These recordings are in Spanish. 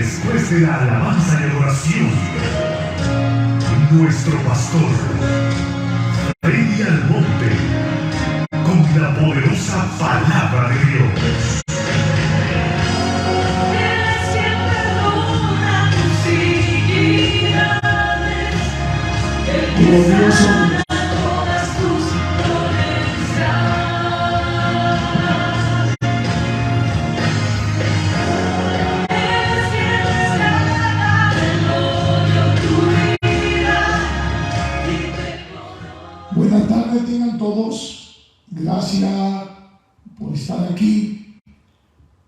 Después de la alabanza y adoración, nuestro pastor Freddy Almonte con la poderosa palabra de Dios. Glorioso. Buenas tardes tengan todos. Gracias por estar aquí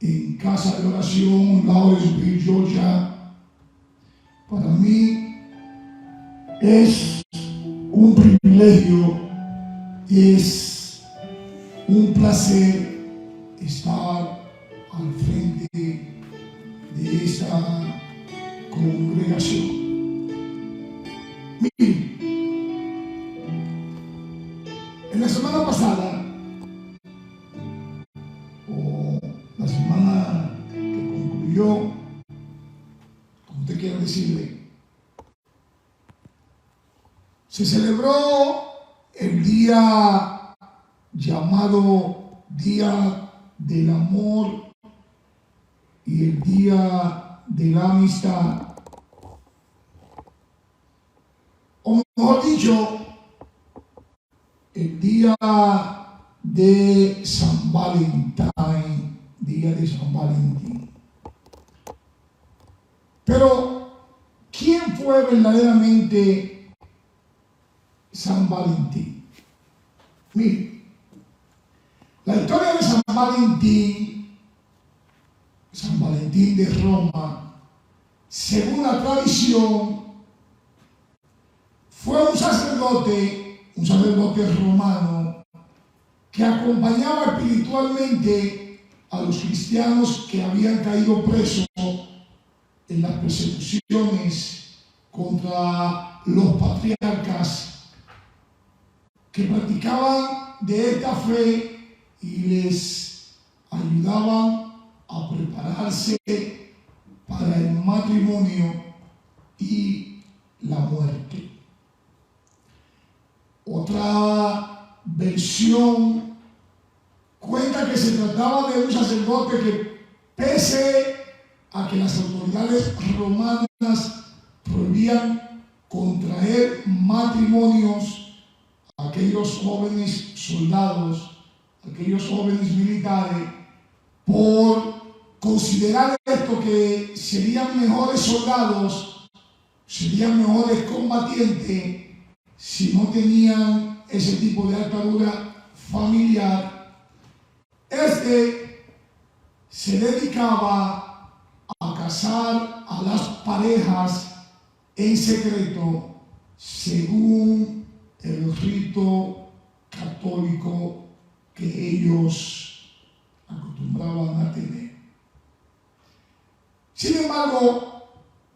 en Casa de Oración, Lawrenceville, Georgia. Para mí es un privilegio, es un placer estar al frente de esta congregación. Miren, en la semana pasada, o la semana que concluyó, como usted quiera decirle, se celebró el día llamado Día del Amor y el Día de la Amistad. O mejor dicho, el Día de San Valentín, Día de San Valentín. Pero, ¿quién fue verdaderamente San Valentín? Mire, la historia de San Valentín de Roma, según la tradición, fue un sacerdote romano que acompañaba espiritualmente a los cristianos que habían caído presos en las persecuciones contra los patriarcas que practicaban de esta fe y les ayudaban a prepararse para el matrimonio y la muerte. Otra versión cuenta que se trataba de un sacerdote que, pese a que las autoridades romanas prohibían contraer matrimonios a aquellos jóvenes soldados, aquellos jóvenes militares, por considerar esto que serían mejores soldados, serían mejores combatientes si no tenían ese tipo de atadura familiar. Se dedicaba a casar a las parejas en secreto según el rito católico que ellos acostumbraban a tener. Sin embargo,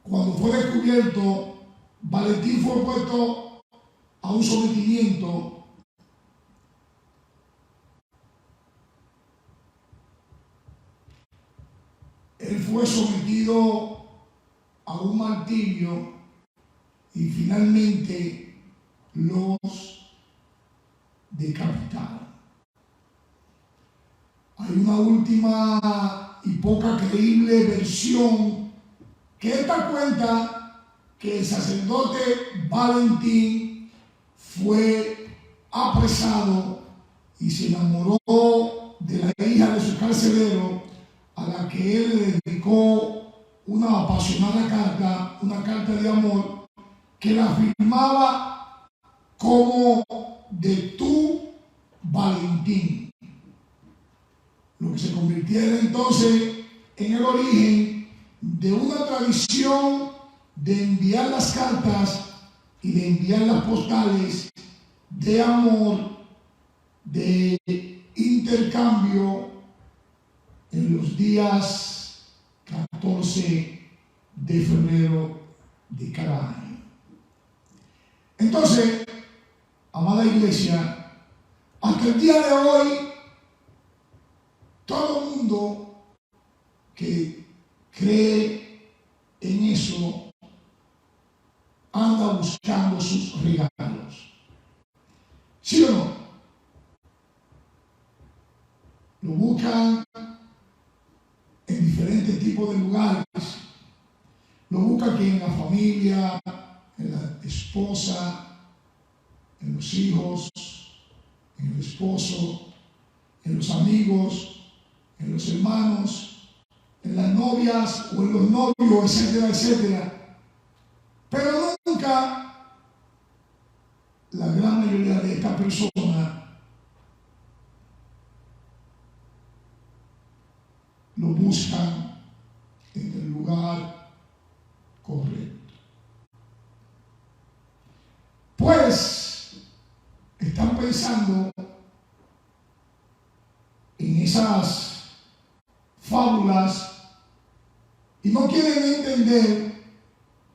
cuando fue descubierto, Valentín fue puesto a un sometimiento él fue sometido a un martirio y finalmente los decapitaron. Hay una última y poca creíble versión que esta cuenta que el sacerdote Valentín fue apresado y se enamoró de la hija de su carcelero, a la que él le dedicó una apasionada carta, una carta de amor, que la firmaba como de tu Valentín. Lo que se convirtiera entonces en el origen de una tradición de enviar las cartas y de enviar las postales de amor, de intercambio en los días 14 de febrero de cada año. Entonces, amada iglesia, hasta el día de hoy, todo el mundo que cree ¿Sí o no? Lo buscan en diferentes tipos de lugares. Lo buscan aquí en la familia, en la esposa, en los hijos, en el esposo, en los amigos, en los hermanos, en las novias o en los novios, etcétera, etcétera. Pero nunca la gran mayoría de estas personas lo buscan en el lugar correcto. Pues están pensando en esas fábulas y no quieren entender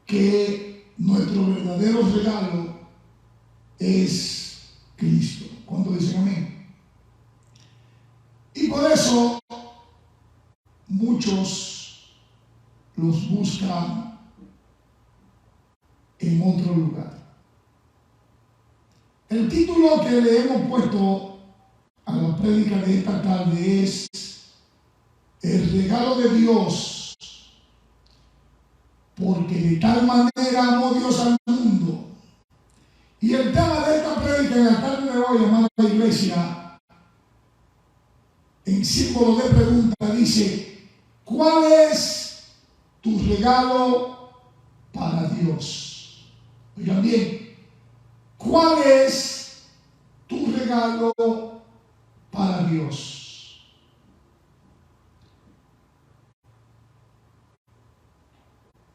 que nuestro verdadero regalo es Cristo. ¿Cuánto dicen amén? Y por eso muchos los buscan en otro lugar. El título que le hemos puesto a la prédica de esta tarde es El regalo de Dios, porque de tal manera amó Dios al mundo. Y el tema de esta prédica en la tarde de hoy, amada iglesia, en símbolo de pregunta, dice: ¿cuál es tu regalo para Dios? Oigan bien, ¿cuál es tu regalo para Dios?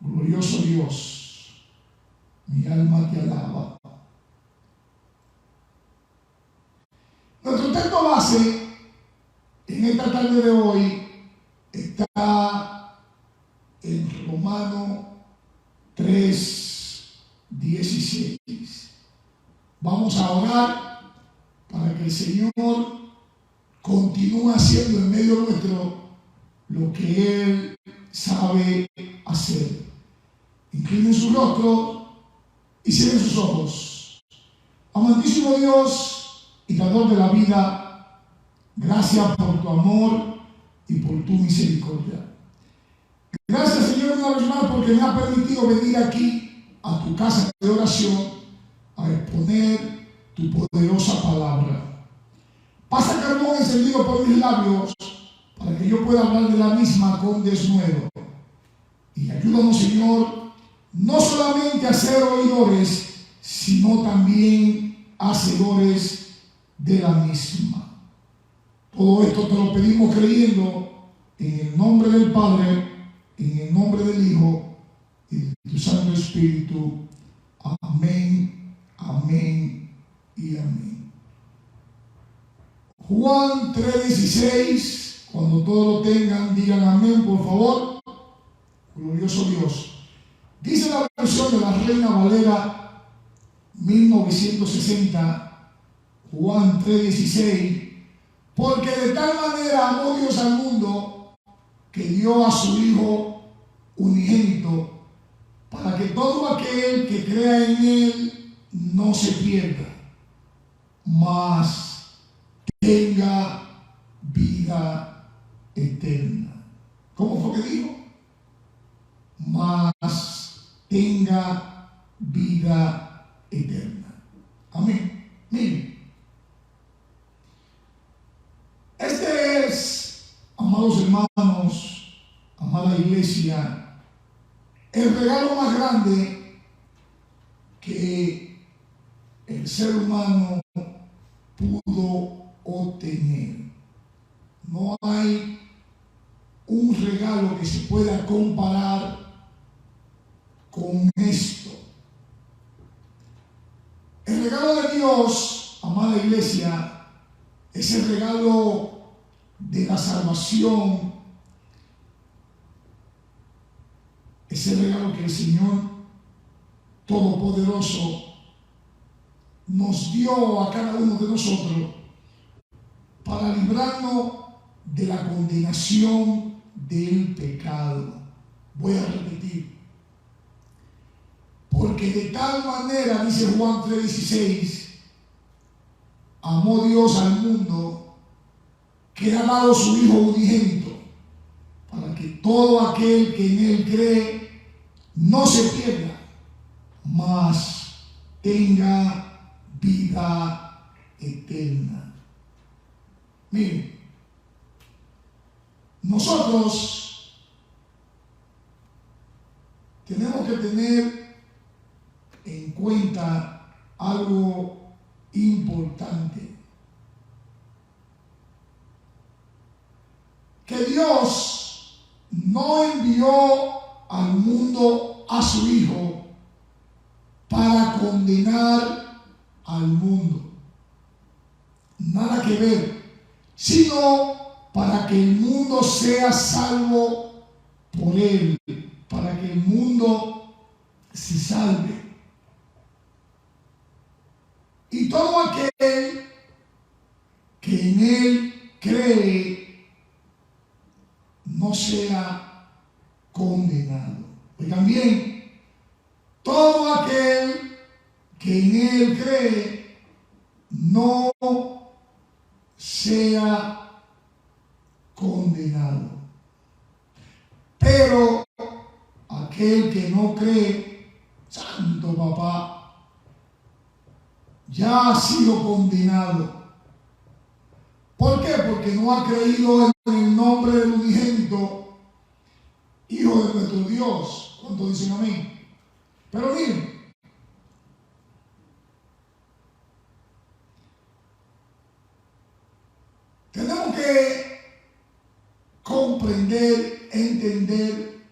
Glorioso Dios, mi alma te alaba. Nuestro texto base en esta tarde de hoy está en Romanos 3:16. Vamos a orar para que el Señor continúe haciendo en medio nuestro lo que Él sabe hacer. Inclinen su rostro y cierren sus ojos. Amantísimo Dios y dador de la vida, gracias por tu amor y por tu misericordia. Gracias, Señor, una vez más porque me ha permitido venir aquí a tu casa de oración a exponer tu poderosa palabra. Pasa carbón encendido por mis labios para que yo pueda hablar de la misma con denuedo. Y ayúdanos, Señor, no solamente a ser oidores, sino también hacedores de la misma. Todo esto te lo pedimos creyendo en el nombre del Padre, en el nombre del Hijo y de tu Santo Espíritu. Amén, amén y amén. Juan 3:16, cuando todos lo tengan, digan amén, por favor. Glorioso Dios. Dice la versión de la Reina Valera 1960, Juan 3:16, porque de tal manera amó Dios al mundo que dio a su Hijo unigénito, para que todo aquel que crea en Él no se pierda, mas tenga vida eterna. ¿Cómo fue que dijo? Mas tenga vida eterna. Amén. Miren, este es, amados hermanos, amada iglesia, el regalo más grande que el ser humano pudo obtener. No hay un regalo que se pueda comparar con esto. El regalo de Dios, amada iglesia, es el regalo de la salvación. Es el regalo que el Señor Todopoderoso nos dio a cada uno de nosotros para librarnos de la condenación del pecado. Voy a repetir. Porque de tal manera, dice Juan 3:16, amó Dios al mundo, que ha dado su Hijo unigénito, para que todo aquel que en Él cree no se pierda, mas tenga vida eterna. Miren, nosotros tenemos que tener en cuenta algo importante. Que Dios no envió al mundo a su Hijo para condenar al mundo. Nada que ver, sino para que el mundo sea salvo por Él, para que el mundo se salve. Y todo aquel que en Él cree no sea condenado. Oigan bien, todo aquel que en Él cree no sea condenado. Pero aquel que no cree, santo papá, ya ha sido condenado. ¿Por qué? Porque no ha creído en el nombre del unigénito Hijo de nuestro Dios. ¿Cuántos dicen amén? Pero miren, tenemos que comprender, entender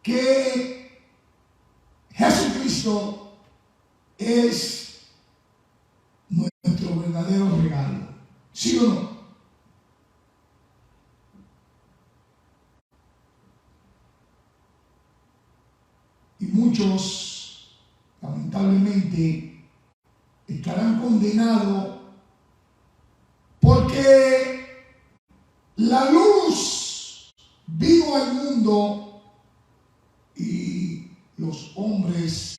que Jesucristo es nuestro verdadero regalo. ¿Sí o no? Y muchos, lamentablemente, estarán condenados porque la luz vino al mundo y los hombres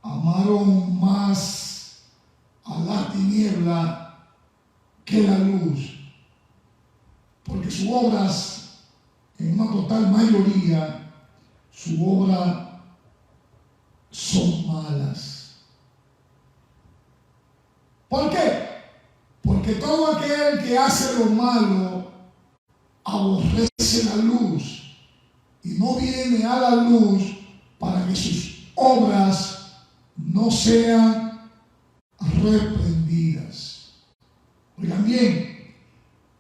amaron más a la tiniebla que la luz, porque sus obras, en una total mayoría, sus obras son malas. ¿Por qué? Porque todo aquel que hace lo malo aborrece la luz y no viene a la luz para que sus obras no sean reprendidas. Oigan bien,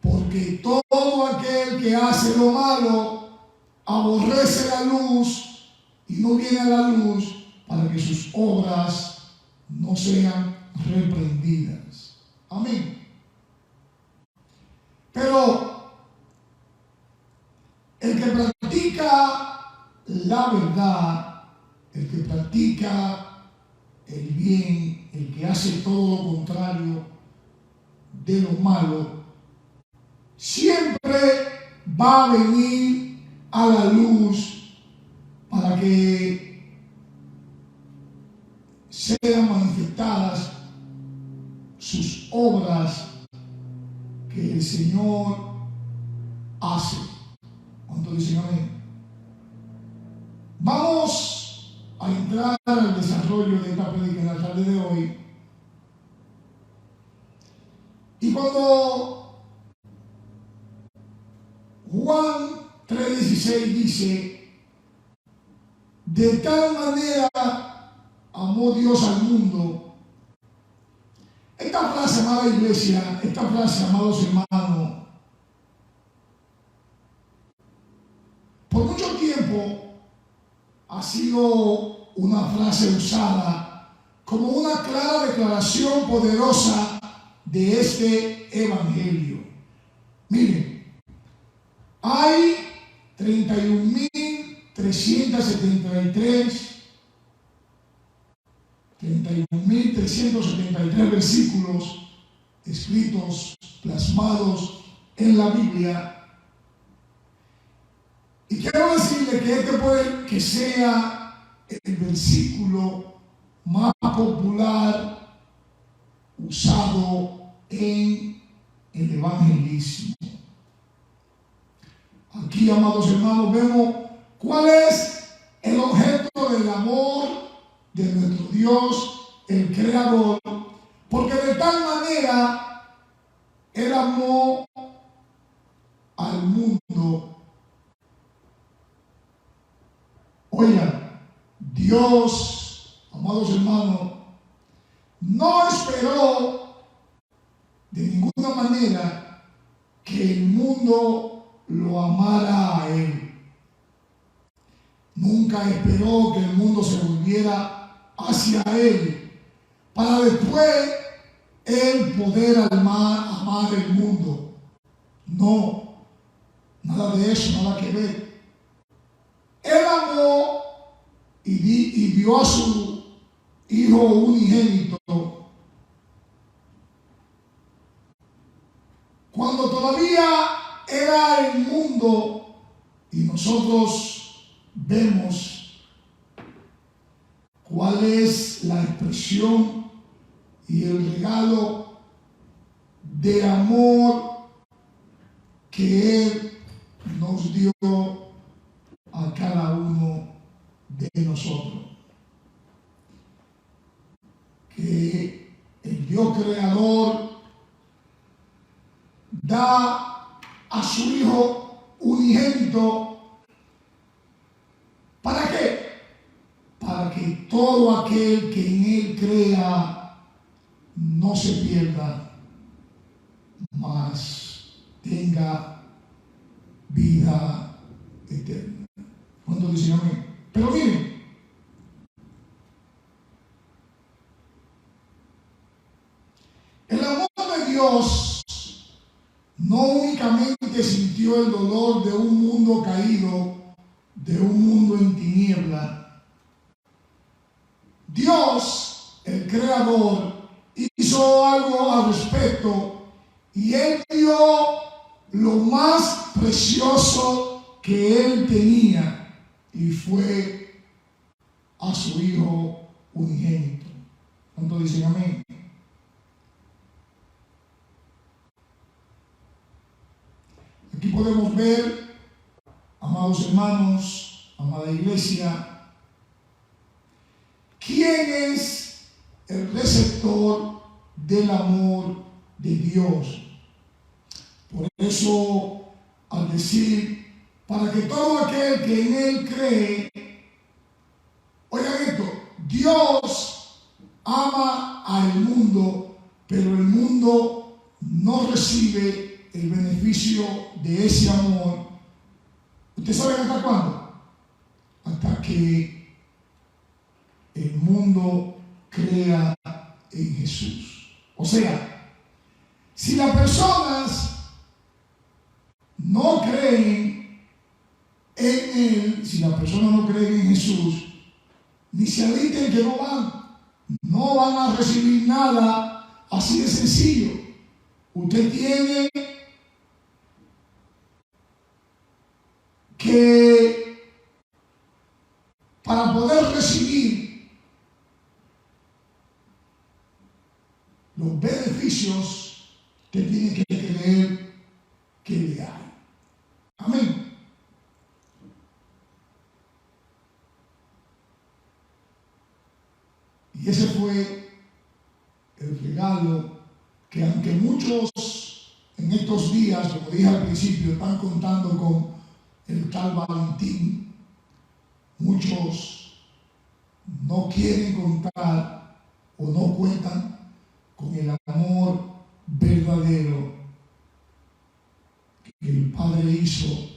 porque todo aquel que hace lo malo aborrece la luz y no viene a la luz para que sus obras no sean reprendidas. Amén. Pero el que practica la verdad, el que practica el bien, el que hace todo lo contrario de lo malo, siempre va a venir a la luz para que sean manifestadas sus obras que el Señor hace. ¿Cuánto dicen amén? Vamos a entrar al desarrollo de esta prédica en la tarde de hoy. Y cuando Juan 3:16 dice: de tal manera amó Dios al mundo. Esta frase, amada iglesia, esta frase, amados hermanos, por mucho tiempo ha sido una frase usada como una clara declaración poderosa de este evangelio. Miren, hay 31.373 versículos escritos, plasmados en la Biblia. Y quiero decirle que este puede que sea el versículo más popular usado en el evangelismo. Aquí, amados hermanos, vemos cuál es el objeto del amor de nuestro Dios, el Creador, porque de tal manera Él amó al mundo. Oigan, Dios, amados hermanos, no esperó de ninguna manera que el mundo lo amara a Él. Nunca esperó que el mundo se volviera hacia Él para después Él poder amar el mundo. No, nada de eso, nada que ver. Él amó y dio a su Hijo unigénito cuando todavía era el mundo, y nosotros vemos cuál es la expresión y el regalo de amor que Él nos dio a cada uno de nosotros. Que el Dios creador da a su Hijo unigénito. ¿Para qué? Para que todo aquel que en Él crea no se pierda, mas tenga vida eterna. ¿Cuántos dicen amén? Pero miren, el amor de Dios no únicamente sintió el dolor de un mundo caído, de un mundo en tiniebla. Dios, el Creador, hizo algo al respecto y Él dio lo más precioso que Él tenía, y fue a su Hijo unigénito. ¿Cuántos dicen amén? Aquí podemos ver, amados hermanos, amada iglesia, quién es el receptor del amor de Dios. Por eso, al decir, para que todo aquel que en Él cree, oigan esto, Dios ama al mundo, pero el mundo no recibe el beneficio de ese amor. ¿Usted sabe hasta cuándo? Hasta que el mundo crea en Jesús. O sea, si las personas no creen en Él, si las personas no creen en Jesús, ni se alisten que no van a recibir nada, así de sencillo. Usted tiene que, para poder recibir los beneficios, usted tiene que creer que le hay. Amén. Y ese fue el regalo que, aunque muchos en estos días, como dije al principio, están contando con el tal Valentín, muchos no quieren contar o no cuentan con el amor verdadero que el Padre hizo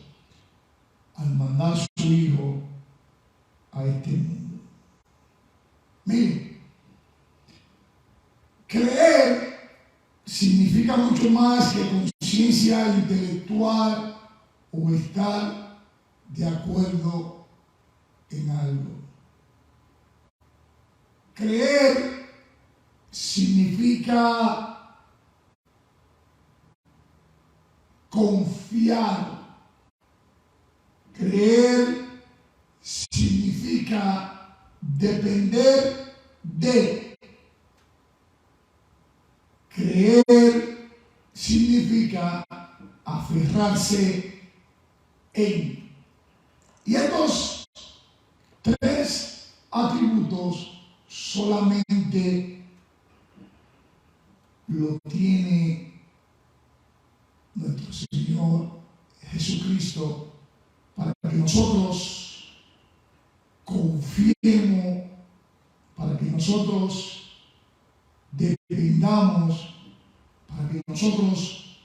al mandar a su Hijo a este mundo. Miren, creer significa mucho más que conciencia intelectual o estar de acuerdo en algo. Creer significa confiar. Creer significa depender de. Creer significa aferrarse en. Y estos tres atributos solamente lo tiene nuestro Señor Jesucristo para que nosotros confiemos, para que nosotros dependamos, para que nosotros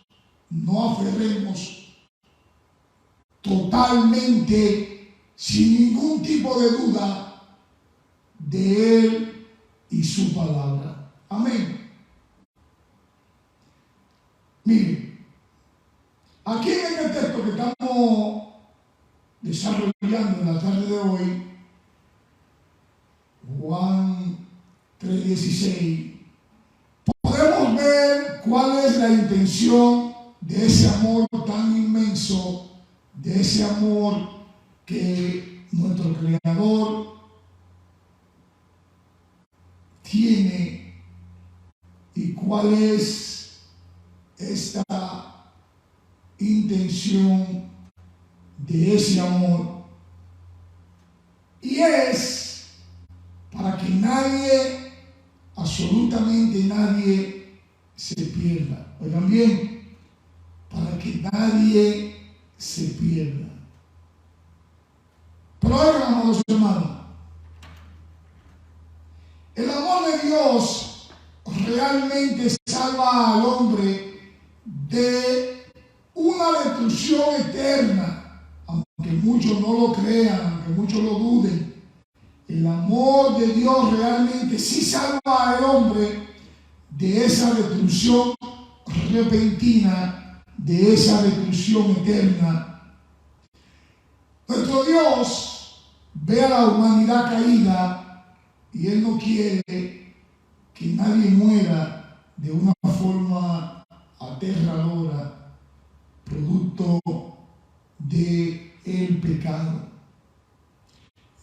no aferremos totalmente, sin ningún tipo de duda, de Él y su palabra. Amén. Miren, aquí en este texto que estamos desarrollando en la tarde de hoy, Juan 3:16, podemos ver cuál es la intención de ese amor tan inmenso, de ese amor que nuestro Creador tiene, y cuál es esta intención de ese amor. Y es para que nadie, absolutamente nadie, se pierda. Oigan bien, para que nadie se pierda. Pero oigan, amados hermanos, el amor de Dios realmente salva al hombre de una destrucción eterna, aunque muchos no lo crean, aunque muchos lo duden. El amor de Dios realmente sí salva al hombre de esa destrucción repentina, de esa destrucción eterna. Nuestro Dios ve a la humanidad caída y Él no quiere que nadie muera de una forma aterradora, producto del pecado.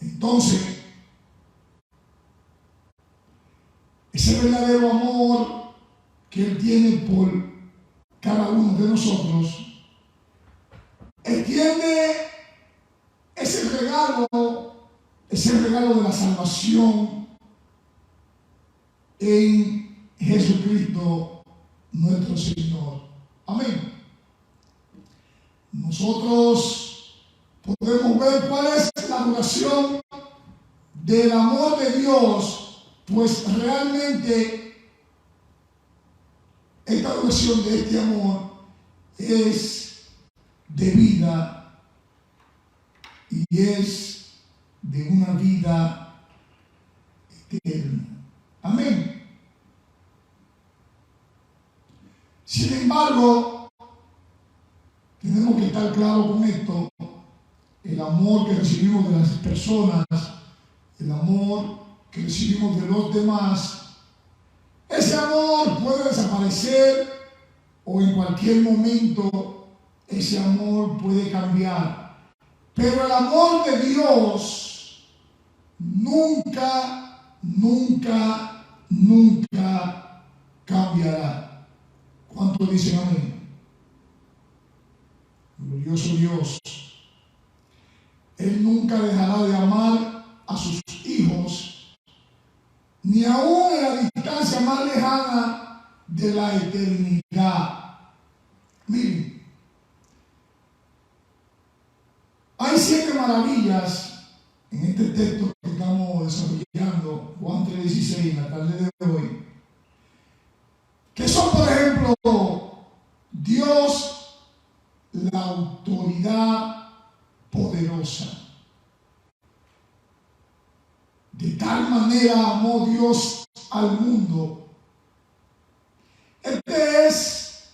Entonces, ese verdadero amor que Él tiene por cada uno de nosotros extiende ese regalo de la salvación en Jesucristo nuestro Señor. Amén. Nosotros podemos ver cuál es la duración del amor de Dios, pues realmente esta duración de este amor es de vida y es de una vida eterna. Amén. Sin embargo, tenemos que estar claros con esto. El amor que recibimos de las personas, el amor que recibimos de los demás, ese amor puede desaparecer o en cualquier momento ese amor puede cambiar. Pero el amor de Dios nunca cambiará. ¿Cuántos dicen amén? Glorioso Dios. Él nunca dejará de amar a sus hijos, ni aún en la distancia más lejana de la eternidad. Miren, hay 7 maravillas en este texto que estamos desarrollando, Juan 3:16, en la tarde de hoy, que son, por ejemplo, Dios, la autoridad poderosa. De tal manera amó Dios al mundo. Este es,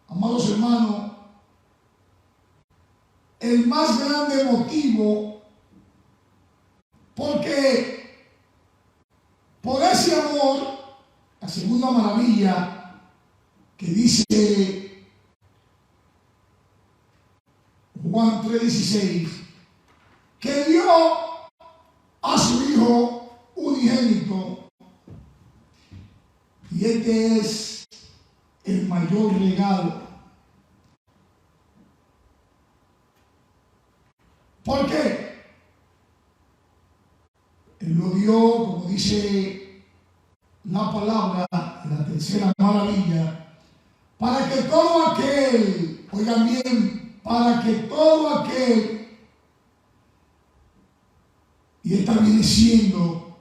amados hermanos, el más grande motivo, porque por ese amor, la segunda maravilla que dice Juan 3:16, que dio a su Hijo unigénito, y este es el mayor regalo. ¿Por qué? Él lo dio, como dice la palabra, la tercera maravilla, para que todo aquel, oigan bien, para que todo aquel, y esta viene siendo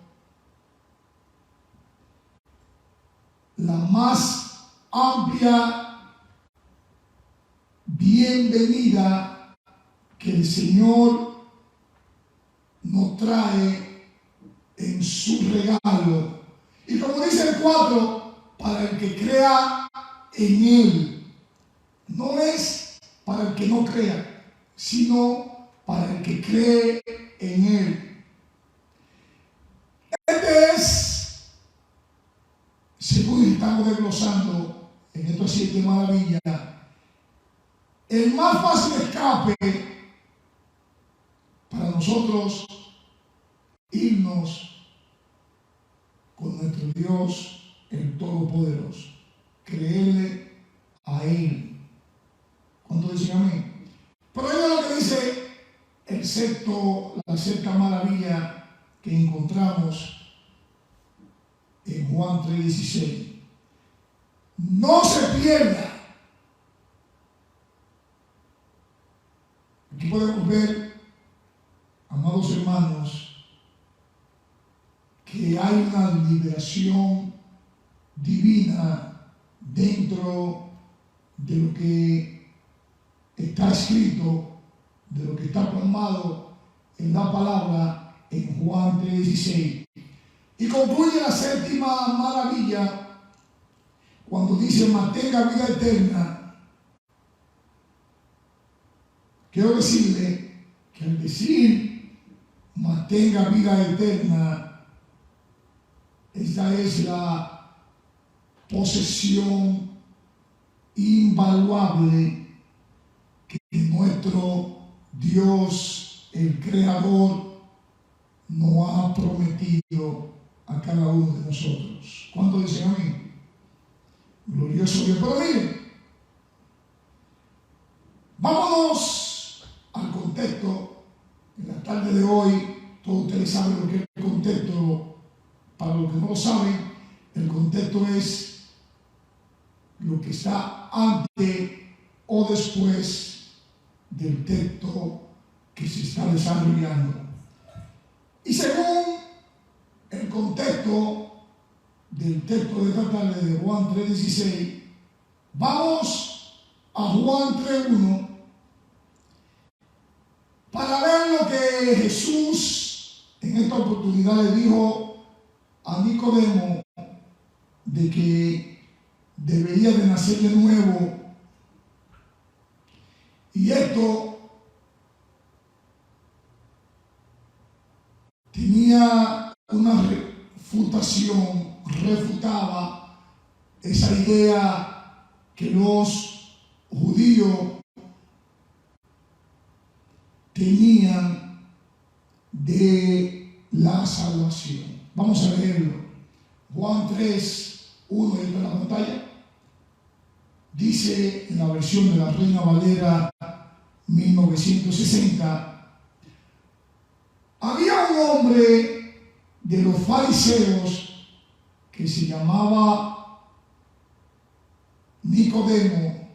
la más amplia bienvenida que el Señor nos trae en su regalo. Y como dice el 4, para el que crea en Él. No es para el que no crea, sino para el que cree en Él. Este es, según estamos desglosando en estas 7 maravillas, el más fácil escape para nosotros irnos con nuestro Dios, el Todopoderoso. Creerle a Él. ¿Cuánto dicen amén? Pero es lo que dice la sexta maravilla que encontramos en Juan 3:16. No se pierda. Aquí podemos ver, amados hermanos, que hay una liberación divina dentro de lo que está escrito, de lo que está plasmado en la palabra en Juan 3:16. Y concluye la séptima maravilla cuando dice mantenga vida eterna. Quiero decirle que al decir mantenga vida eterna, esta es la posesión invaluable que nuestro Dios, el Creador, nos ha prometido a cada uno de nosotros. ¿Cuánto dicen amén? Glorioso Dios. Pero miren, vámonos al contexto. En la tarde de hoy, todos ustedes saben lo que es el contexto. Para los que no lo saben, el contexto es lo que está antes o después del texto que se está desarrollando. Y según el contexto del texto de esta tarde de Juan 3:16, vamos a Juan 3:1 para ver lo que Jesús en esta oportunidad le dijo a Nicodemo de que debería de nacer de nuevo. Y esto tenía una refutaba esa idea que los judíos tenían de la salvación. Vamos a leerlo. Juan 3:1 en la pantalla. Dice en la versión de la Reina Valera 1960: había un hombre de los fariseos que se llamaba Nicodemo,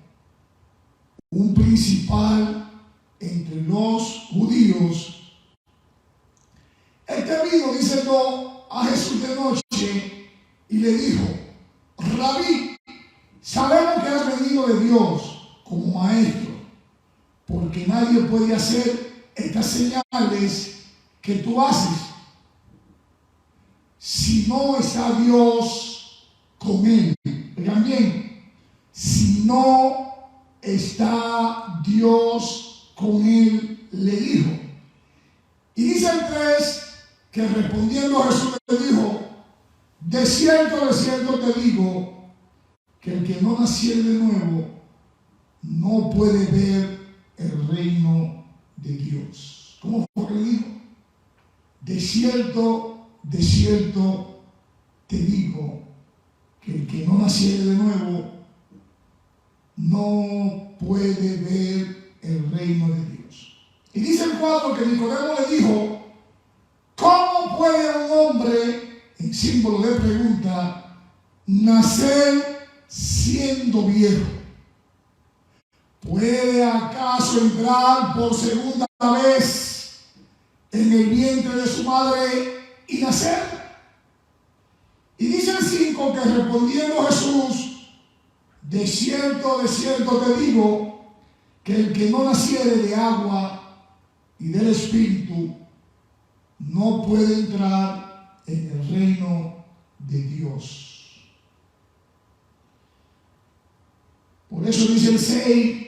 un principal entre los judíos. Este vino diciendo a Jesús de noche y le dijo: Rabí, sabemos que has venido de Dios como maestro, porque nadie puede hacer estas señales que tú haces si no está Dios con él. Oigan bien, si no está Dios con él, le dijo. Y dice el 3 que respondiendo Jesús le dijo: de cierto te digo, que el que no naciere de nuevo no puede ver el reino de Dios. ¿Cómo fue que le dijo? De cierto te digo, que el que no naciere de nuevo no puede ver el reino de Dios. Y dice el 4 que Nicodemo le dijo, ¿cómo puede un hombre, en símbolo de pregunta, nacer siendo viejo? ¿Puede acaso entrar por segunda vez en el vientre de su madre y nacer? Y dice el 5 que respondiendo Jesús, de cierto te digo, que el que no naciere de agua y del Espíritu no puede entrar en el reino de Dios. Por eso dice el 6,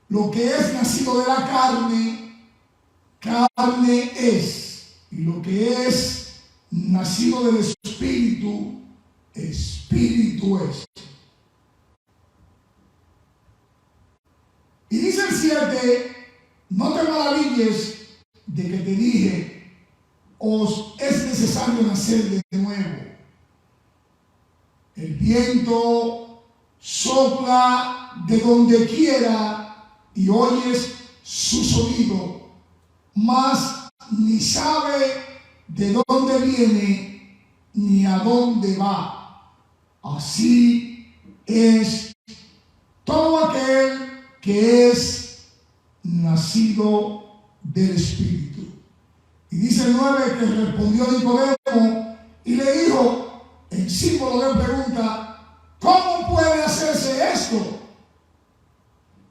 lo que es nacido de la carne, carne es. Y lo que es nacido del Espíritu, Espíritu es. Y dice el 7, no te maravilles de que te dije, os es necesario nacer de nuevo. El viento sopla de donde quiera y oyes su sonido, mas ni sabe de dónde viene ni a dónde va. Así es todo aquel que es nacido del Espíritu. Y dice el 9 que respondió Nicodemo y le dijo, en símbolo de pregunta, ¿cómo puede hacerse esto?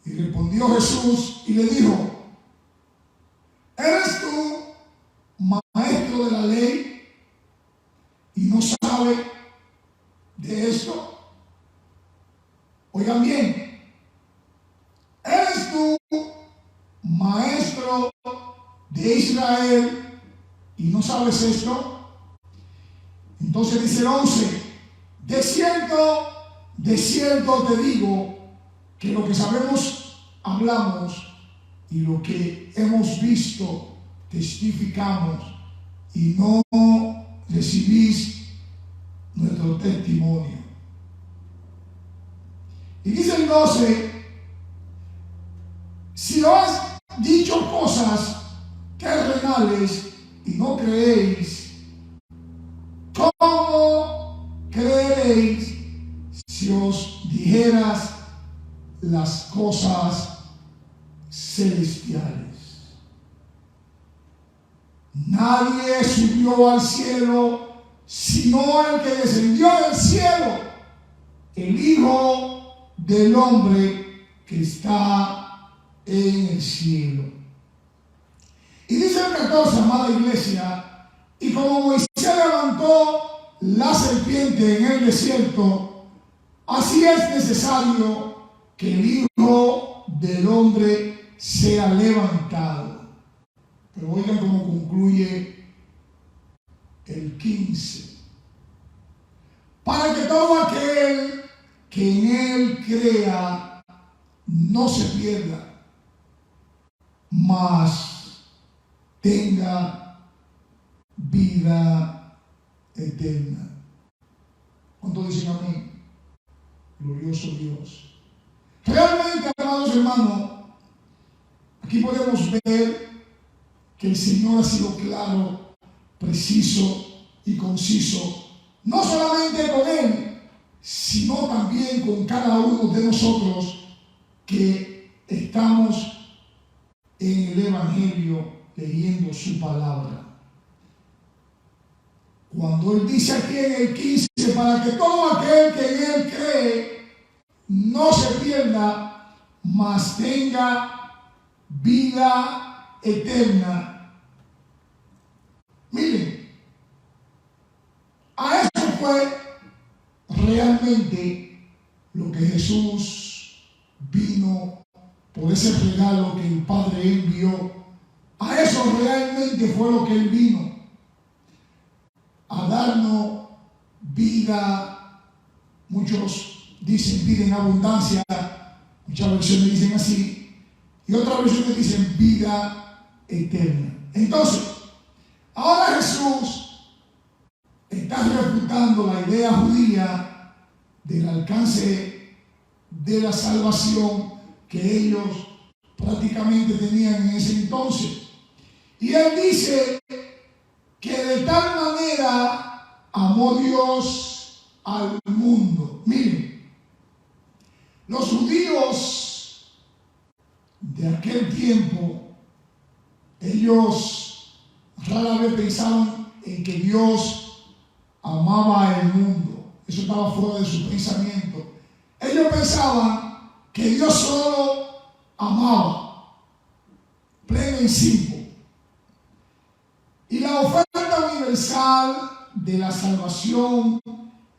Y respondió Jesús y le dijo, ¿eres tú maestro de la ley y no sabes de esto? Oigan bien, ¿eres tú maestro de Israel y no sabes esto? Entonces dice el 11, de cierto te digo que lo que sabemos hablamos y lo que hemos visto testificamos y no recibís nuestro testimonio. Y dice el 12, si os he dicho cosas terrenales y no creéis, ¿cómo creeréis si os dijeras las cosas celestiales? Nadie subió al cielo sino el que descendió del cielo, el Hijo del Hombre que está en el cielo. Y dice el 14, amada iglesia, y como Moisés levantó la serpiente en el desierto, así es necesario que el Hijo del Hombre sea levantado. Pero oigan cómo concluye el 15. Para que todo aquel que en Él crea no se pierda, mas tenga vida eterna. ¿Cuántos dicen amén? Glorioso Dios. Realmente, amados hermanos, aquí podemos ver que el Señor ha sido claro, preciso y conciso, no solamente con Él, sino también con cada uno de nosotros que estamos en el Evangelio leyendo su palabra. Cuando Él dice aquí en el 15, para que todo aquel que en Él cree no se pierda, mas tenga vida eterna. Miren, a eso fue realmente lo que Jesús vino, por ese regalo que el Padre envió. A eso realmente fue lo que Él vino, a darnos vida. Muchos dicen vida en abundancia, muchas versiones dicen así, y otras versiones dicen vida eterna. Entonces, ahora Jesús está refutando la idea judía del alcance de la salvación que ellos prácticamente tenían en ese entonces. Y él dice que de tal manera amó Dios al mundo. Miren, los judíos de aquel tiempo, ellos rara vez pensaban en que Dios amaba al mundo. Eso estaba fuera de su pensamiento. Ellos pensaban que Dios solo amaba, pleno y simple. Y la oferta universal de la salvación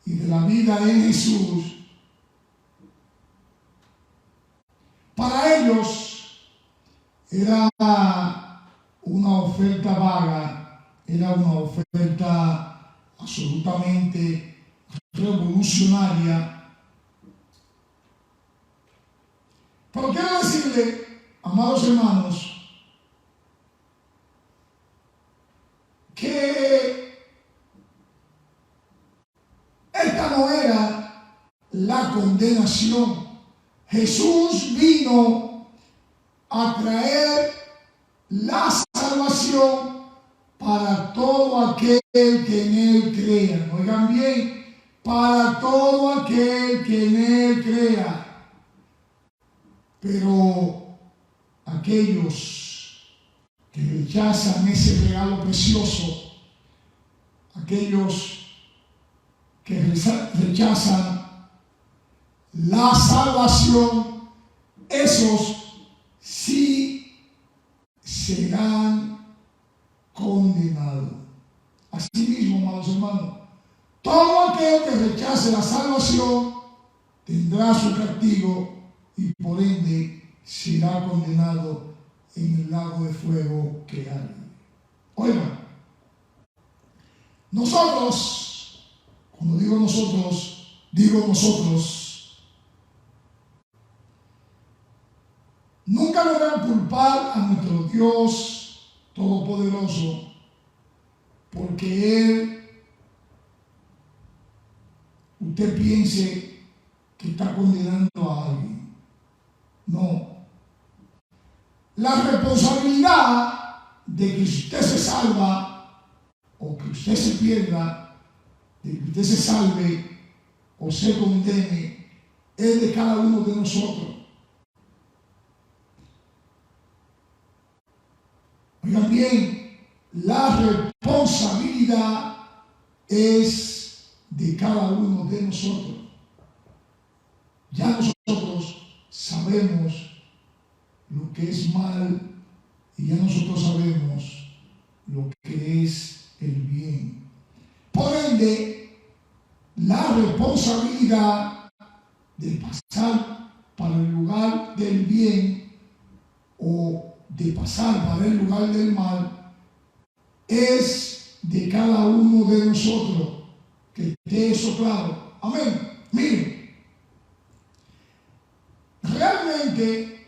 y de la vida en Jesús, para ellos era una oferta vaga, era una oferta absolutamente revolucionaria. Pero quiero decirle, amados hermanos, que esta no era la condenación. Jesús vino a traer la salvación para todo aquel que en él crea. Oigan bien, para todo aquel que en él crea. Pero aquellos que rechazan ese regalo precioso, aquellos que rechazan la salvación, esos sí serán condenados. Asimismo, amados hermanos, todo aquel que rechace la salvación tendrá su castigo y por ende será condenado en el lago de fuego que arde. Oigan, nosotros, cuando digo nosotros, nunca debemos culpar a nuestro Dios Todopoderoso porque Él, usted piense que está condenando a alguien. No. La responsabilidad de que usted se salva o que usted se pierda, de que usted se salve o se condene, es de cada uno de nosotros. Oigan bien, la responsabilidad es de cada uno de nosotros. Ya nosotros sabemos lo que es mal y ya nosotros sabemos lo que es el bien. Por ende, la responsabilidad de pasar para el lugar del bien o de pasar para el lugar del mal es de cada uno de nosotros. Que esté eso claro. Amén. Miren, realmente,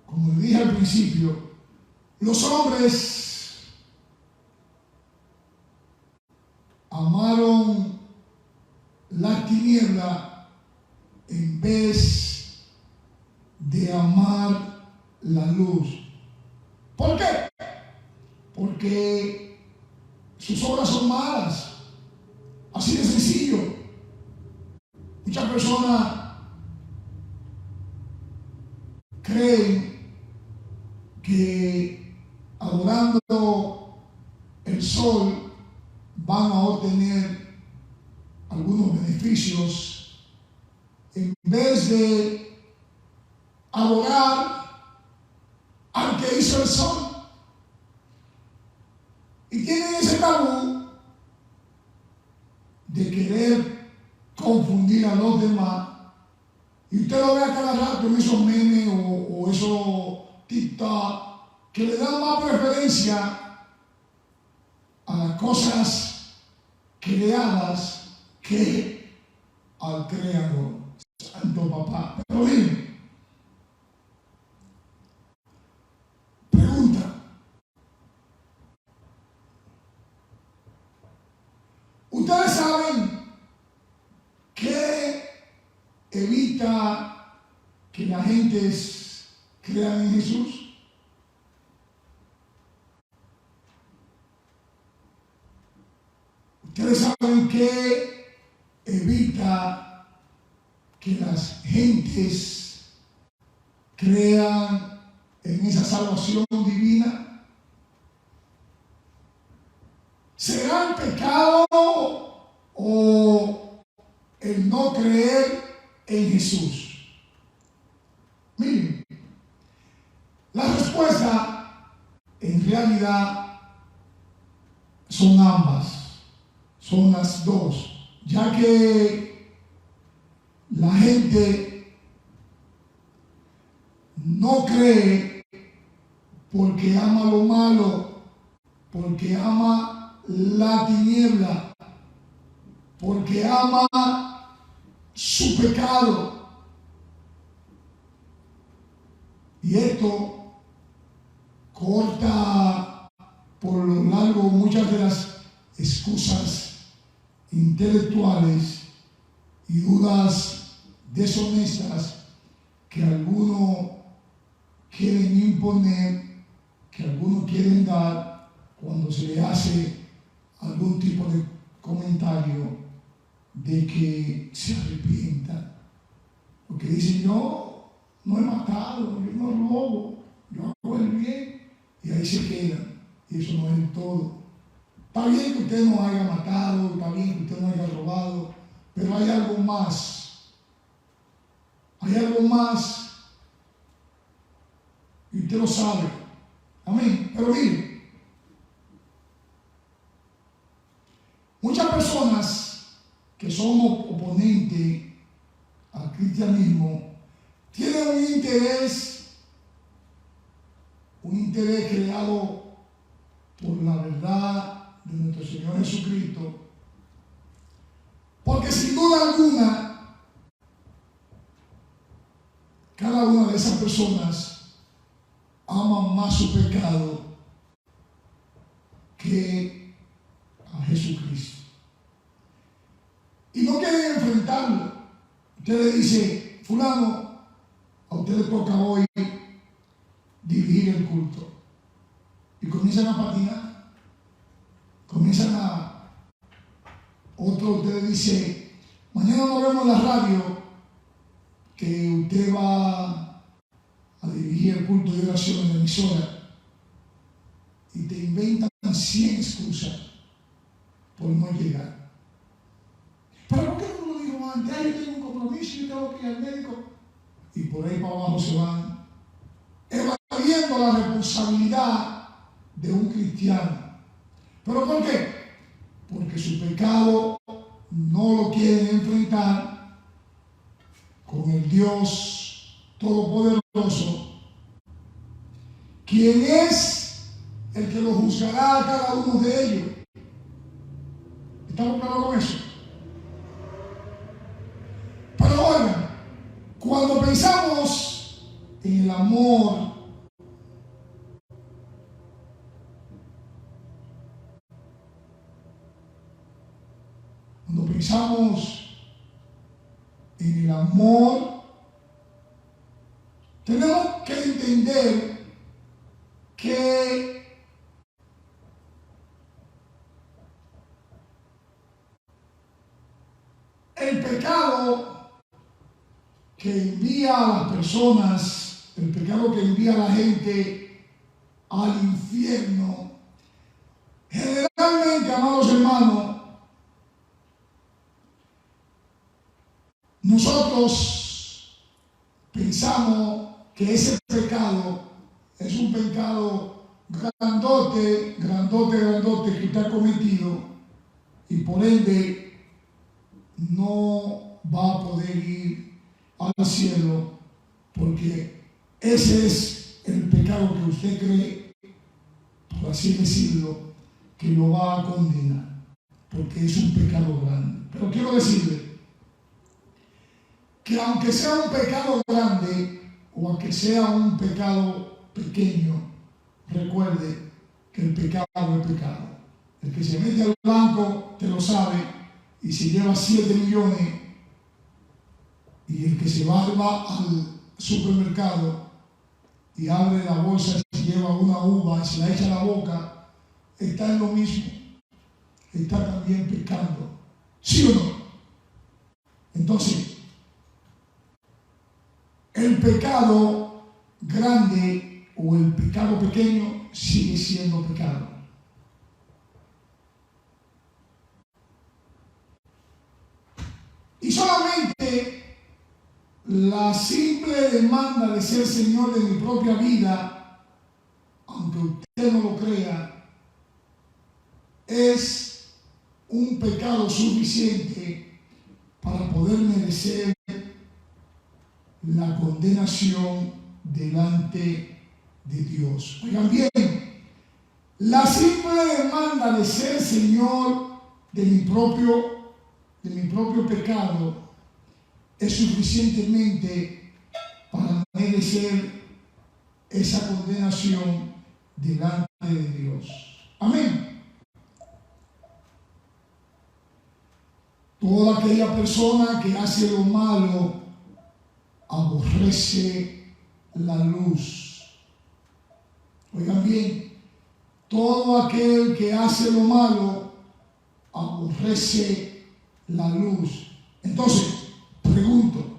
como le dije al principio, los hombres amaron la tiniebla en vez de amar la luz. ¿Por qué? Porque sus obras son malas. Así de sencillo. Muchas personas creen que adorando el sol van a obtener algunos beneficios en vez de adorar al que hizo el sol. Y tienen ese tabú de querer confundir a los demás. Y usted lo ve a cada rato en esos memes o esos TikTok que le dan más preferencia a las cosas creadas que al creador, Santo Papá. Pero miren, pregunta. Ustedes saben que evita que la gente crea en Jesús? Ustedes saben que evita que las gentes crean en esa salvación divina. ¿Será el pecado o el no creer en Jesús? Miren, la respuesta en realidad son ambas, son las dos, ya que la gente no cree porque ama lo malo, porque ama la tiniebla, porque ama su pecado. Y esto corta por lo largo muchas de las excusas intelectuales y dudas deshonestas que algunos quieren imponer, que algunos quieren dar cuando se le hace algún tipo de comentario de que se arrepientan. Porque dicen, yo no he matado, yo no robo, yo hago el bien, y ahí se quedan. Y eso no es el todo. Está bien que usted no haya matado, está bien que usted no haya robado, pero hay algo más. Hay algo más. Y usted lo sabe. Amén. Pero mire, muchas personas que son oponentes al cristianismo tienen un interés creado por la verdad de nuestro Señor Jesucristo, porque sin duda alguna cada una de esas personas ama más su pecado que a Jesucristo y no quieren enfrentarlo. Usted le dice, fulano, a usted le toca hoy dirigir el culto, y comienzan a patinar, otro usted le dice, mañana nos vemos en la radio, que usted va a dirigir el culto de oración en la emisora, y te inventan 100 excusas por no llegar. ¿Pero por qué no lo digo antes? Yo tengo un compromiso, yo tengo que ir al médico. Y por ahí para abajo se van evadiendo la responsabilidad de un cristiano. ¿Pero por qué? Porque su pecado no lo quieren enfrentar con el Dios Todopoderoso, quien es el que lo juzgará a cada uno de ellos. ¿Estamos claros con eso? Pero oigan, cuando pensamos en el amor, cuando pensamos en el amor, tenemos que entender que el pecado que envía a las personas, el pecado que envía a la gente al infierno, generalmente, amados hermanos, nosotros pensamos que ese pecado es un pecado grandote que usted ha cometido, y por ende no va a poder ir al cielo, porque ese es el pecado que usted cree, por así decirlo, que lo va a condenar, porque es un pecado grande. Pero quiero decirle que aunque sea un pecado grande o aunque sea un pecado pequeño, recuerde que el pecado es pecado. El que se mete al banco te lo sabe, y se lleva 7 millones Y el que se va al supermercado y abre la bolsa y lleva una uva y se la echa a la boca, está en lo mismo. Está también pecando. ¿Sí o no? Entonces, el pecado grande o el pecado pequeño sigue siendo pecado. Y solamente la simple demanda de ser Señor de mi propia vida, aunque usted no lo crea, es un pecado suficiente para poder merecer la condenación delante de Dios. Oigan bien, la simple demanda de ser Señor de mi propio pecado es suficientemente para merecer esa condenación delante de Dios. Amén. Toda aquella persona que hace lo malo aborrece la luz. Oigan bien, todo aquel que hace lo malo aborrece la luz. Entonces, pregunto,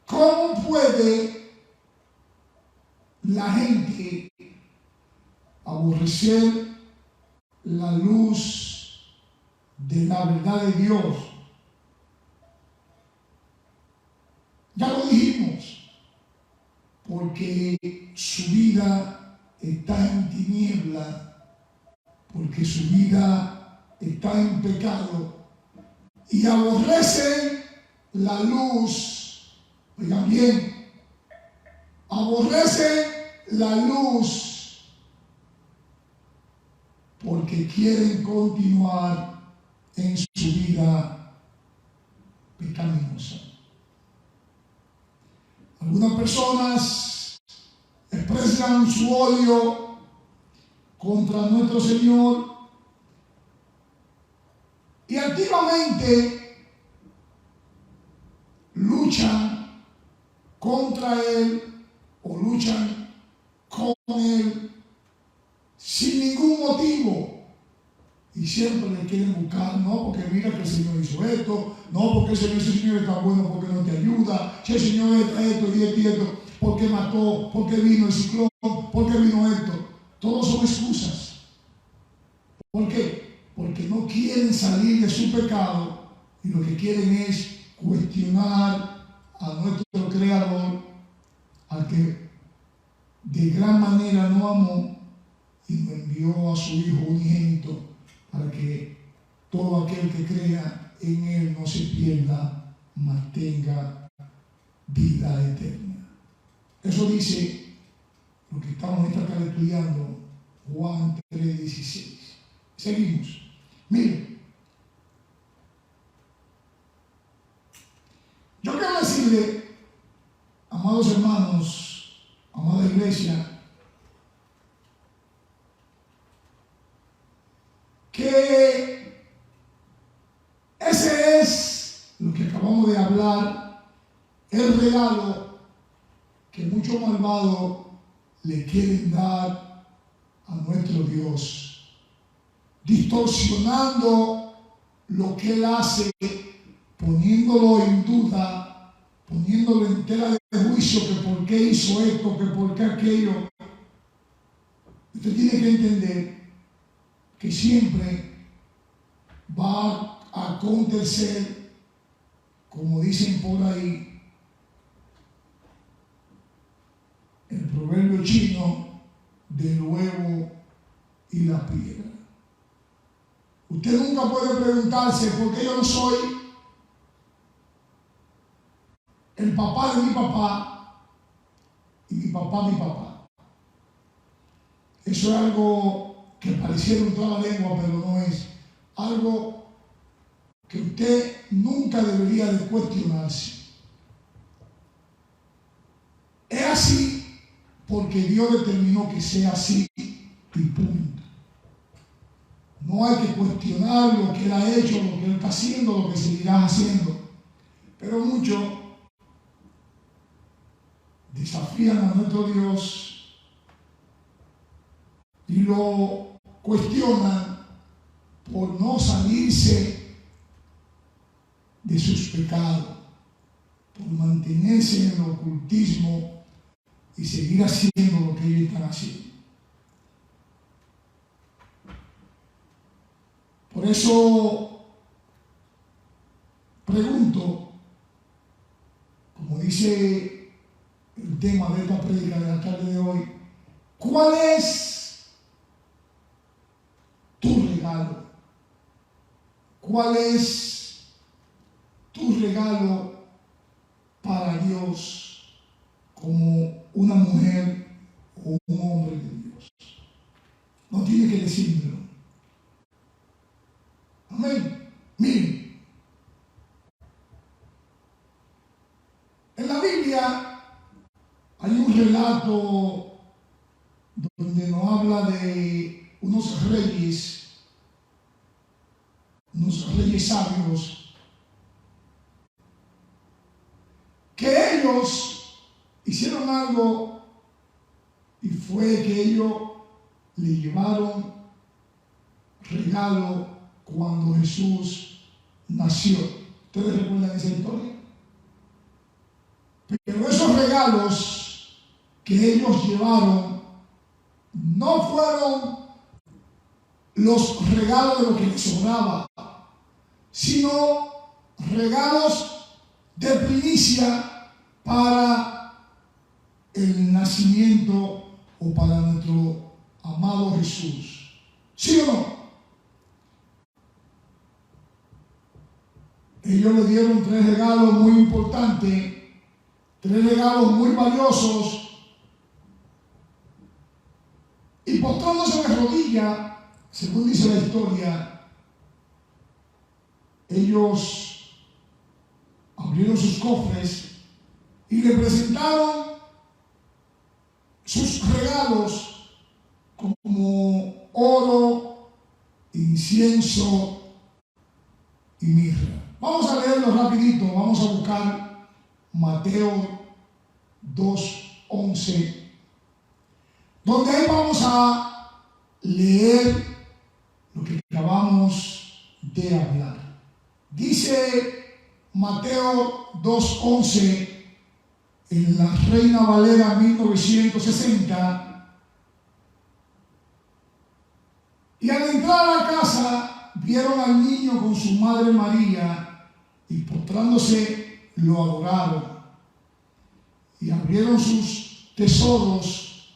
¿cómo puede la gente aborrecer la luz de la verdad de Dios? Ya lo dijimos, porque su vida está en tiniebla, porque su vida está en pecado y aborrecen la luz. Oigan bien, aborrecen la luz porque quieren continuar en su vida pecaminosa. Algunas personas expresan su odio contra nuestro Señor y activamente luchan contra Él o luchan con Él sin ningún motivo. Y siempre le quieren buscar, no porque mira que el Señor hizo esto, no porque ese Señor está bueno, porque no te ayuda, si el Señor está esto y esto, porque mató, porque vino el ciclón, porque vino esto. Todos son excusas. ¿Por qué? Porque no quieren salir de su pecado y lo que quieren es cuestionar a nuestro Creador, al que de gran manera nos amó y nos envió a su Hijo unigénito para que todo aquel que crea en Él no se pierda, mas tenga vida eterna. Eso dice lo que estamos esta tarde estudiando, Juan 3:16. Seguimos. Miren, yo quiero decirle, amados hermanos, amada iglesia, que ese es lo que acabamos de hablar, el regalo que muchos malvados le quieren dar a nuestro Dios, distorsionando lo que Él hace, poniéndolo en duda, poniéndolo en tela de juicio, que por qué hizo esto, que por qué aquello. Usted tiene que entender que siempre va a acontecer, como dicen por ahí, el proverbio chino del huevo y la piedra. Usted nunca puede preguntarse por qué yo no soy el papá de mi papá y mi papá mi papá. Eso es algo que pareciera en toda la lengua, pero no es. Algo que usted nunca debería de cuestionarse. Es así porque Dios determinó que sea así y punto. No hay que cuestionar lo que Él ha hecho, lo que Él está haciendo, lo que seguirá haciendo. Pero muchos desafían a nuestro Dios y lo cuestionan por no salirse de sus pecados, por mantenerse en el ocultismo y seguir haciendo lo que ellos están haciendo. Por eso pregunto, como dice el tema de esta prédica de la tarde de hoy, ¿cuál es tu regalo? ¿Cuál es tu regalo para Dios como una mujer o un hombre de Dios? No tiene que decírmelo. Amén. Miren, en la Biblia hay un relato donde nos habla de unos reyes sabios, que ellos hicieron algo y fue que ellos le llevaron regalo cuando Jesús nació. ¿Ustedes recuerdan esa historia? Pero esos regalos que ellos llevaron no fueron los regalos de lo que les sobraba, sino regalos de primicia para el nacimiento o para nuestro amado Jesús. ¿Sí o no? Ellos le dieron 3 regalos muy importantes, 3 regalos muy valiosos, y postrándose de rodillas, según dice la historia, ellos abrieron sus cofres y le presentaron sus regalos como oro, incienso y mirra. Vamos a leerlo rapidito, vamos a buscar Mateo 2:11, donde ahí vamos a leer lo que acabamos de hablar. Dice Mateo 2:11 en la Reina Valera 1960: y al entrar a la casa vieron al niño con su madre María, y postrándose lo adoraron, y abrieron sus tesoros,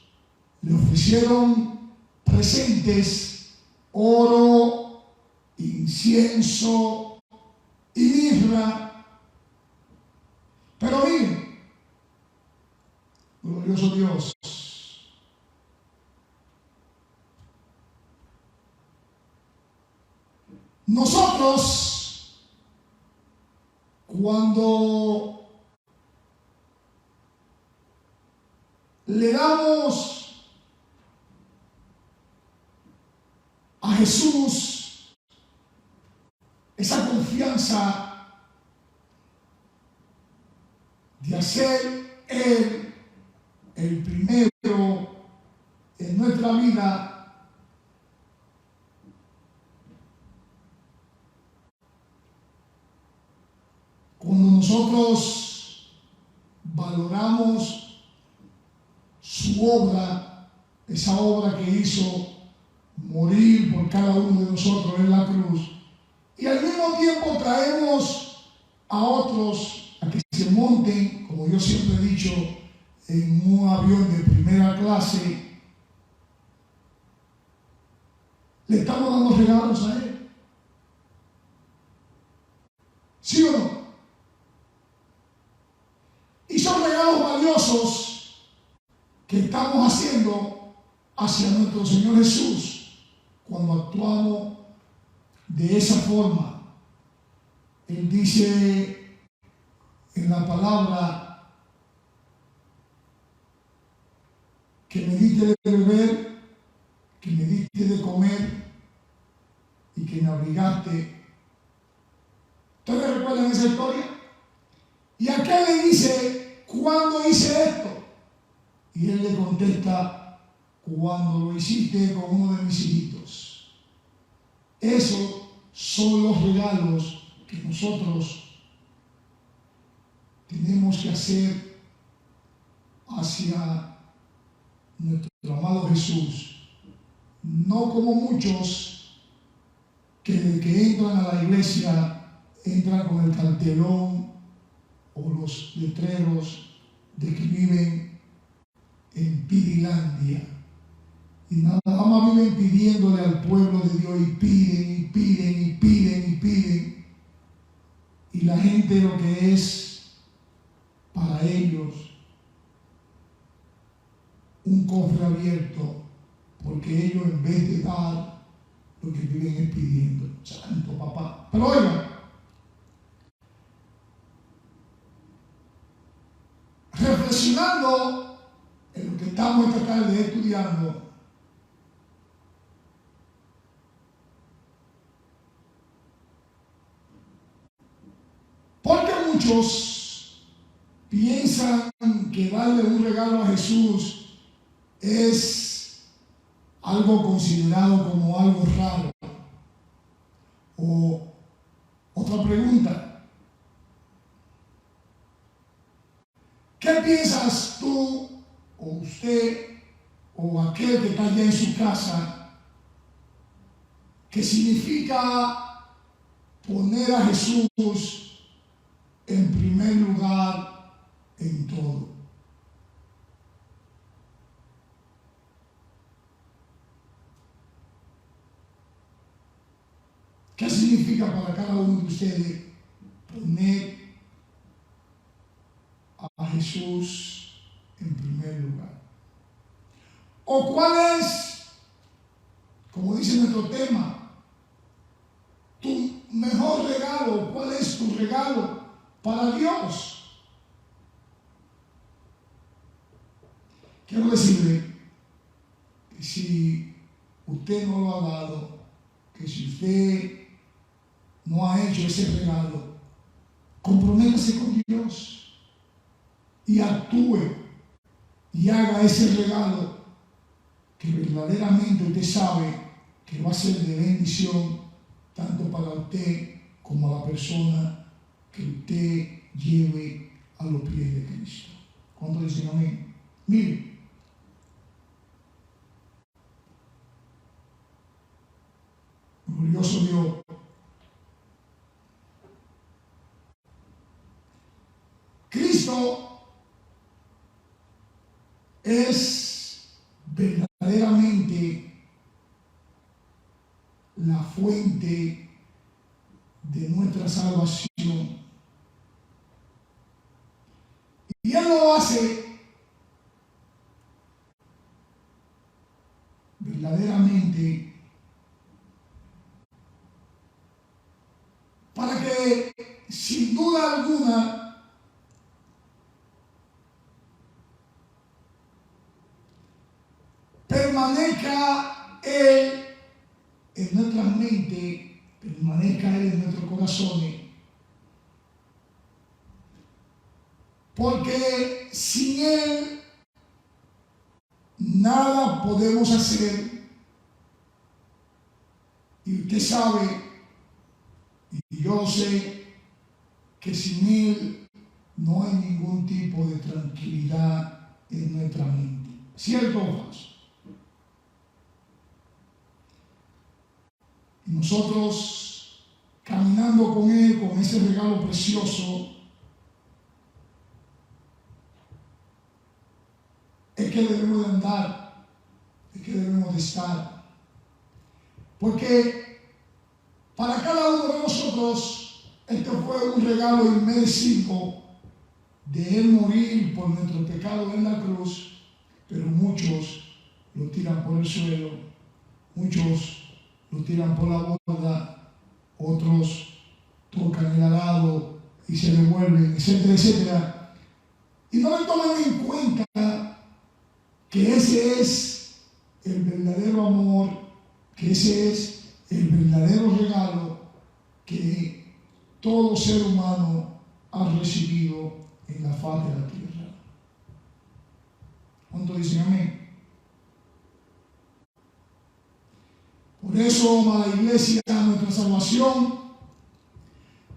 le ofrecieron presentes, oro, incienso y mirra. Pero miren, glorioso Dios, nosotros cuando le damos a Jesús esa confianza de hacer Él el primero en nuestra vida, cuando nosotros valoramos su obra, esa obra que hizo morir por cada uno de nosotros en la cruz, y al mismo tiempo traemos a otros a que se monten, como yo siempre he dicho, en un avión de primera clase, le estamos dando regalos a Él. ¿Sí o no? Y son regalos valiosos que estamos haciendo hacia nuestro Señor Jesús cuando actuamos de esa forma. Él dice en la palabra que me diste de beber, que me diste de comer, dice, ¿cuándo hice esto? Y él le contesta, cuando lo hiciste con uno de mis hijitos. Esos son los regalos que nosotros tenemos que hacer hacia nuestro amado Jesús. No como muchos que entran a la iglesia, entran con el cartelón o los letreros de que viven en Pirilandia. Y nada más viven pidiéndole al pueblo de Dios y piden y piden y piden y piden. Y la gente lo que es para ellos un cofre abierto, porque ellos en vez de dar, lo que viven es pidiendo. Santo papá. Pero oigan, reflexionando en lo que estamos esta tarde estudiando, porque muchos piensan que darle un regalo a Jesús es algo considerado como algo raro. O otra pregunta, ¿qué piensas tú o usted o aquel que está allá en su casa que significa poner a Jesús en primer lugar en todo? ¿Qué significa para cada uno de ustedes poner a Jesús en primer lugar? ¿O cuál es, como dice nuestro tema, tu mejor regalo? ¿Cuál es tu regalo para Dios? Quiero decirle que si usted no lo ha dado, que si usted no ha hecho ese regalo, comprométase con Dios y actúe y haga ese regalo que verdaderamente usted sabe que va a ser de bendición tanto para usted como a la persona que usted lleve a los pies de Cristo. ¿Cuántos dicen amén? Mire, glorioso Dios, Cristo es verdaderamente la fuente de nuestra salvación. Y Él lo hace verdaderamente para que, sin duda alguna, permanezca Él en nuestra mente, permanezca Él en nuestros corazones. Porque sin Él nada podemos hacer. Y usted sabe, y yo sé, que sin Él no hay ningún tipo de tranquilidad en nuestra mente. ¿Cierto o falso? Y nosotros, caminando con Él, con ese regalo precioso, es que debemos de andar, es que debemos de estar. Porque para cada uno de nosotros, este fue un regalo inmerecido de Él morir por nuestro pecado en la cruz, pero muchos lo tiran por el suelo, muchos lo tiran por la borda, otros tocan el arado y se devuelven, etcétera, etcétera. Y no le toman en cuenta que ese es el verdadero amor, que ese es el verdadero regalo que todo ser humano ha recibido en la faz de la tierra. ¿Cuánto dicen amén? Por eso, amada iglesia, nuestra salvación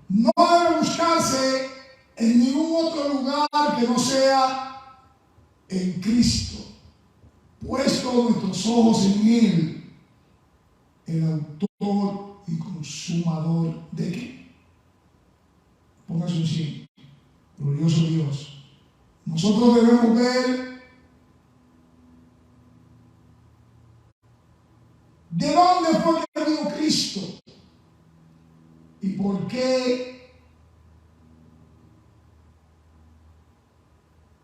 no debe buscarse en ningún otro lugar que no sea en Cristo. Puesto nuestros ojos en Él, el autor y consumador de qué. Póngase un sí. Glorioso Dios. Nosotros debemos ver de dónde fue que vino Cristo y por qué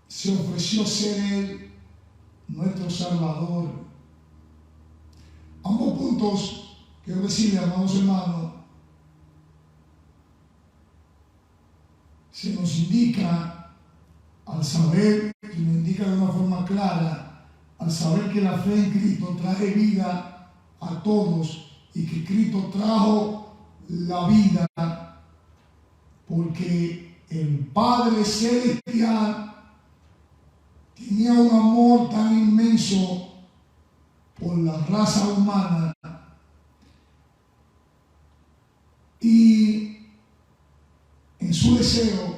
se ofreció ser Él nuestro Salvador. Ambos puntos, quiero decirle, amados hermanos, se nos indica al saber, se nos indica de una forma clara, al saber que la fe en Cristo trae vida a todos y que Cristo trajo la vida porque el Padre Celestial tenía un amor tan inmenso por la raza humana y en su deseo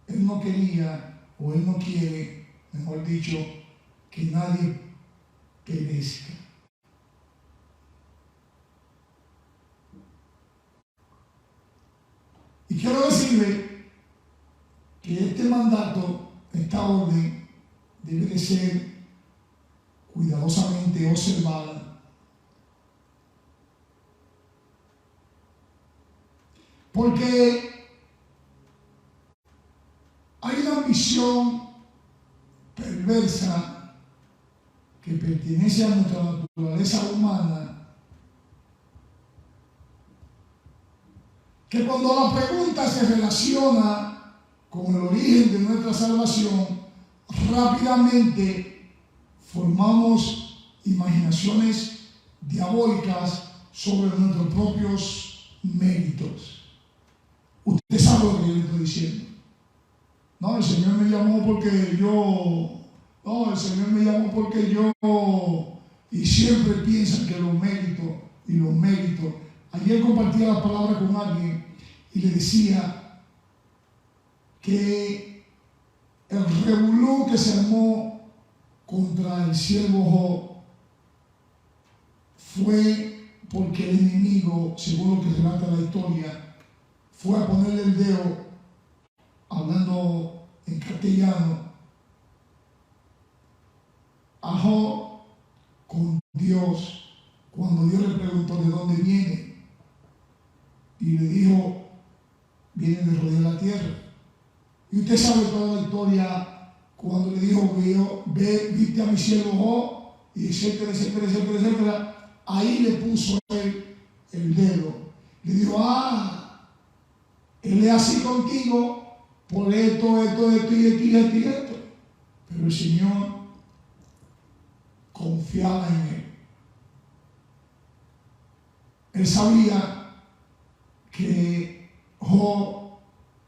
Él no quería o Él no quiere, mejor dicho, que nadie perezca. Y quiero decirle que este mandato, esta orden, debe de ser cuidadosamente observada. Porque hay una ambición perversa que pertenece a nuestra naturaleza humana, que cuando la pregunta se relaciona con el origen de nuestra salvación, rápidamente formamos imaginaciones diabólicas sobre nuestros propios méritos. Usted sabe lo que yo le estoy diciendo. No, el Señor me llamó porque yo, no, el Señor me llamó porque yo, y siempre piensan que los méritos. Ayer compartía la palabra con alguien y le decía que el revolú que se armó contra el siervo Job fue porque el enemigo, según lo que relata la historia, fue a ponerle el dedo, hablando en castellano, a Job con Dios, cuando Dios le preguntó de dónde viene, y le dijo, viene de rodear la tierra. Y usted sabe toda la historia, cuando le dijo, viste a mi siervo Job, y etcétera, ahí le puso él el dedo. Le dijo, él es así contigo, por esto, y esto. Pero el Señor confiaba en él. Él sabía que Job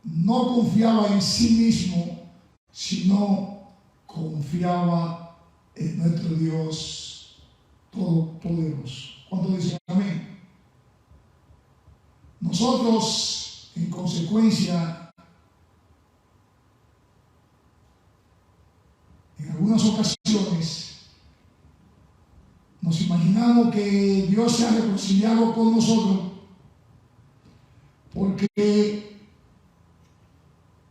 no confiaba en sí mismo, sino confiaba en nuestro Dios Todopoderoso. ¿Cuánto dicen amén? Nosotros, en consecuencia, en algunas ocasiones, nos imaginamos que Dios se ha reconciliado con nosotros porque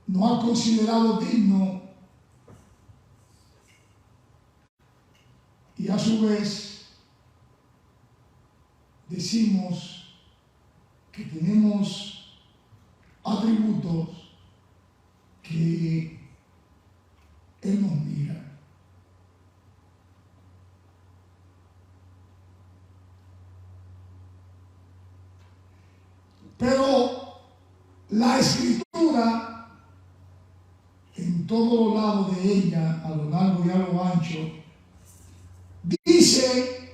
nos ha considerado digno y a su vez decimos que tenemos atributos que Él nos mira. Pero la Escritura, en todos los lados de ella, a lo largo y a lo ancho, dice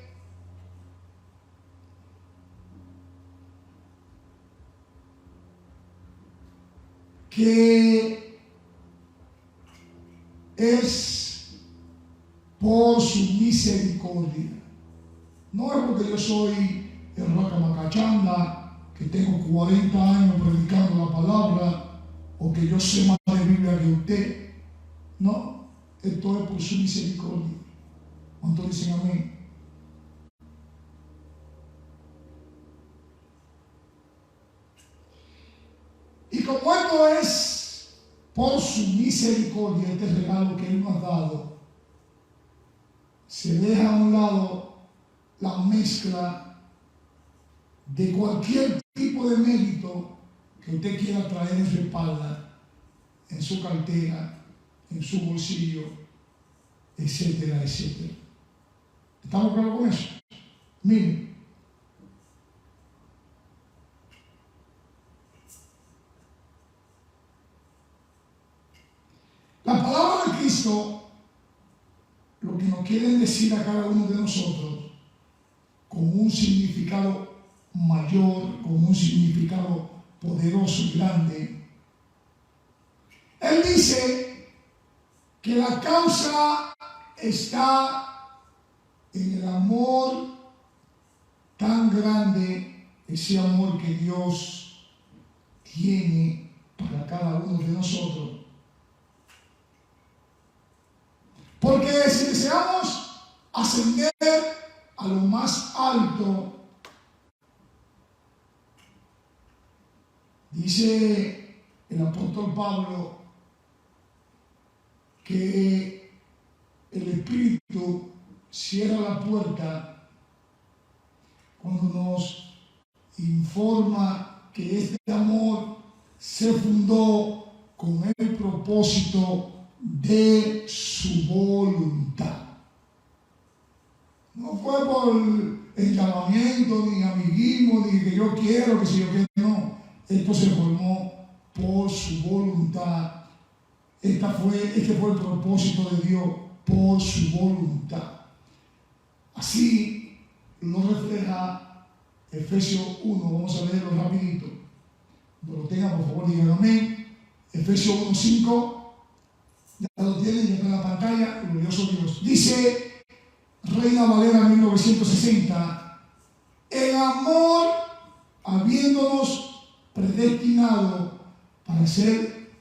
que es por su misericordia. No es porque yo soy el Racamacachanda, que tengo 40 años predicando la palabra, o que yo sé más de Biblia que usted. No, esto es por su misericordia. ¿Cuántos dicen amén? Y como esto es por su misericordia, este regalo que Él nos ha dado, se deja a un lado la mezcla de cualquier tipo de mérito que usted quiera traer en su espalda, en su cartera, en su bolsillo, etcétera, etcétera. ¿Estamos claros con eso? Miren. La palabra de Cristo, lo que nos quieren decir a cada uno de nosotros, con un significado mayor, con un significado poderoso y grande. Él dice que la causa está en el amor tan grande, ese amor que Dios tiene para cada uno de nosotros. Porque si deseamos ascender a lo más alto, dice el apóstol Pablo que el Espíritu cierra la puerta cuando nos informa que este amor se fundó con el propósito de su voluntad. No fue por llamamiento, ni amiguismo, ni que yo quiero, que si yo quiero, no. Esto se formó por su voluntad. Este fue el propósito de Dios, por su voluntad. Así lo refleja Efesios 1. Vamos a leerlo rapidito. Cuando lo tengan, por favor, digan amén. Efesios 1:5. Ya lo tienen, ya está en la pantalla. Glorioso Dios. Dice Reina Valera 1960: el amor, habiéndonos predestinado para ser